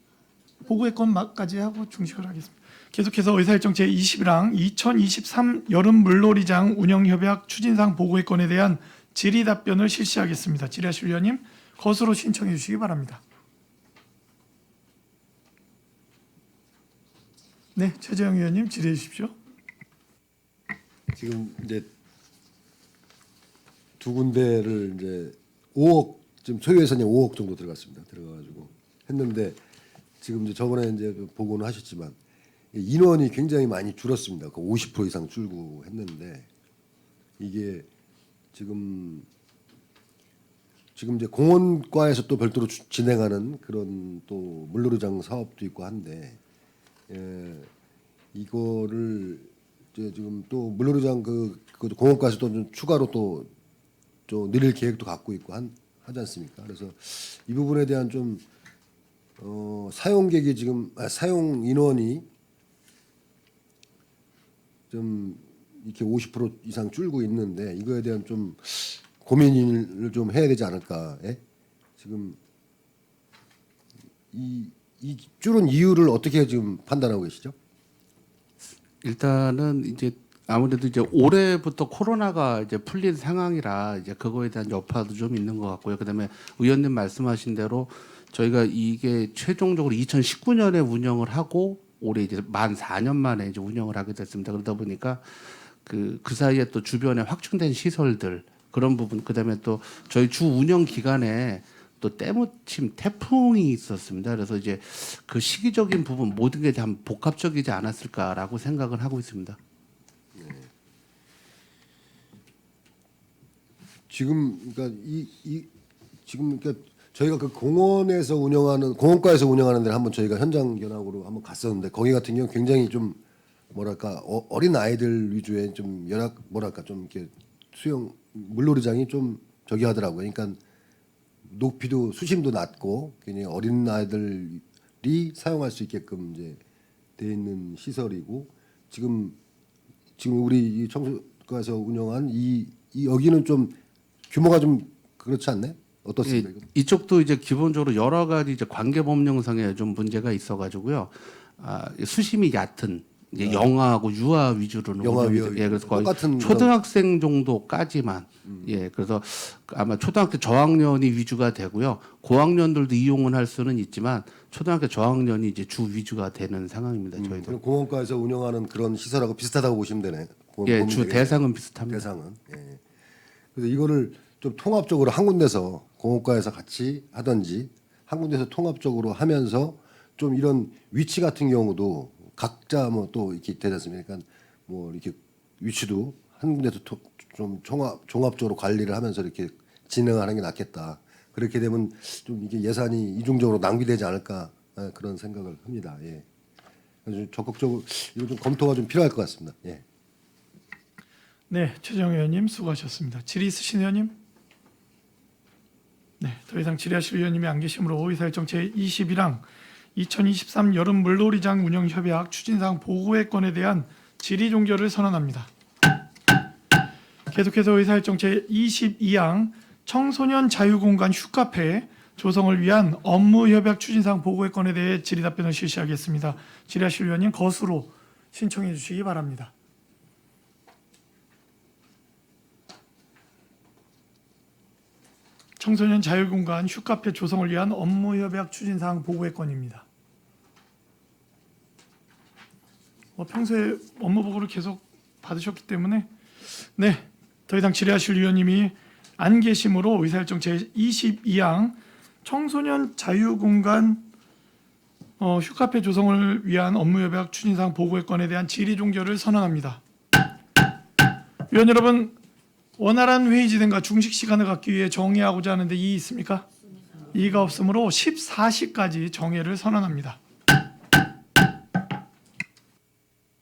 보고의 건까지 하고 중식을 하겠습니다. 계속해서 의사일정 제21항 2023 여름 물놀이장 운영협약 추진사항 보고의 건에 대한 질의 답변을 실시하겠습니다. 질의하실 위원님 거수로 신청해 주시기 바랍니다. 네, 최재형 의원님 질의해 주십시오. 지금 이제 두 군데를 이제 5억 지금 소요 예산이 5억 정도 들어갔습니다. 들어가가지고 했는데 지금 이제 저번에 이제 보고는 하셨지만 인원이 굉장히 많이 줄었습니다. 그 50% 이상 줄고 했는데 이게 지금 이제 공원과에서 또 별도로 진행하는 그런 또 물놀이장 사업도 있고 한데 이거를 이제 지금 또 물놀이장 그 공원과에서 또 좀 추가로 또 늘릴 계획도 갖고 있고 하지 않습니까? 그래서 이 부분에 대한 좀 사용객이 지금 사용 인원이 좀 이렇게 50% 이상 줄고 있는데 이거에 대한 좀 고민을 좀 해야 되지 않을까? 예? 지금 이 줄은 이유를 어떻게 지금 판단하고 계시죠? 일단은 이제 아무래도 이제 올해부터 코로나가 이제 풀린 상황이라 이제 그거에 대한 여파도 좀 있는 것 같고요. 그다음에 의원님 말씀하신 대로 저희가 이게 최종적으로 2019년에 운영을 하고 올해 이제 만 4년 만에 이제 운영을 하게 됐습니다. 그러다 보니까 그 사이에 또 주변에 확충된 시설들 그런 부분 그다음에 또 저희 주 운영 기간에 또 때무침 태풍이 있었습니다. 그래서 이제 그 시기적인 부분 모든 게 참 복합적이지 않았을까라고 생각을 하고 있습니다. 지금 그러니까 지금 그러니까 저희가 그 공원과에서 운영하는 데를 한번 저희가 현장 견학으로 한번 갔었는데 거기 같은 경우 굉장히 좀 뭐랄까 어린 아이들 위주의 좀 뭐랄까 좀 이렇게 수영 물놀이장이 좀 저기 하더라고요. 그러니까 높이도 수심도 낮고 굉장히 어린 아이들이 사용할 수 있게끔 이제 돼 있는 시설이고 지금 우리 이 청소과에서 운영한 이 여기는 좀 규모가 좀 그렇지 않나요? 어떻습니까? 예, 이쪽도 이제 기본적으로 여러 가지 이제 관계 법령상에 좀 문제가 있어가지고요. 수심이 얕은 이제 영아하고 유아 위주로는 영아 운영이 유아 예, 그래서 거의 똑같은 초등학생 정도까지만 예, 그래서 아마 초등학교 저학년이 위주가 되고요. 고학년들도 이용은 할 수는 있지만 초등학교 저학년이 이제 주 위주가 되는 상황입니다. 저희도 그럼 공원과에서 운영하는 그런 시설하고 비슷하다고 보시면 되네. 예, 주 대상은 비슷합니다. 대상은. 예. 그래서 이거를 좀 통합적으로 한 군데서 공원과에서 같이 하든지 한 군데서 통합적으로 하면서 좀 이런 위치 같은 경우도 각자 뭐 또 이렇게 되지 않습니까? 그러니까 뭐 이렇게 위치도 한 군데서 좀 종합적으로 관리를 하면서 이렇게 진행하는 게 낫겠다. 그렇게 되면 좀 이게 예산이 이중적으로 낭비되지 않을까 그런 생각을 합니다. 예. 그래서 적극적으로 이거 좀 검토가 좀 필요할 것 같습니다. 예. 네, 최정 의원님 수고하셨습니다. 질의 있으신 의원님? 네, 더 이상 질의하실 의원님이 안 계시므로 의사일정 제21항 2023 여름 물놀이장 운영 협약 추진사항 보고의 건에 대한 질의 종결을 선언합니다. 계속해서 의사일정 제22항 청소년 자유공간 휴카페 조성을 위한 업무협약 추진사항 보고의 건에 대해 질의답변을 실시하겠습니다. 질의하실 의원님 거수로 신청해 주시기 바랍니다. 청소년 자유공간 휴카페 조성을 위한 업무협약 추진사항 보고의 건입니다. 평소에 업무 보고를 계속 받으셨기 때문에 네, 더 이상 질의하실 의원님이 안 계시므로 의사일정 제22항 청소년 자유공간 휴카페 조성을 위한 업무협약 추진사항 보고의 건에 대한 질의 종결을 선언합니다. 의원 여러분, 원활한 회의 진행과 중식 시간을 갖기 위해 정회하고자 하는데 이의 있습니까? 이의가 없으므로 14시까지 정회를 선언합니다.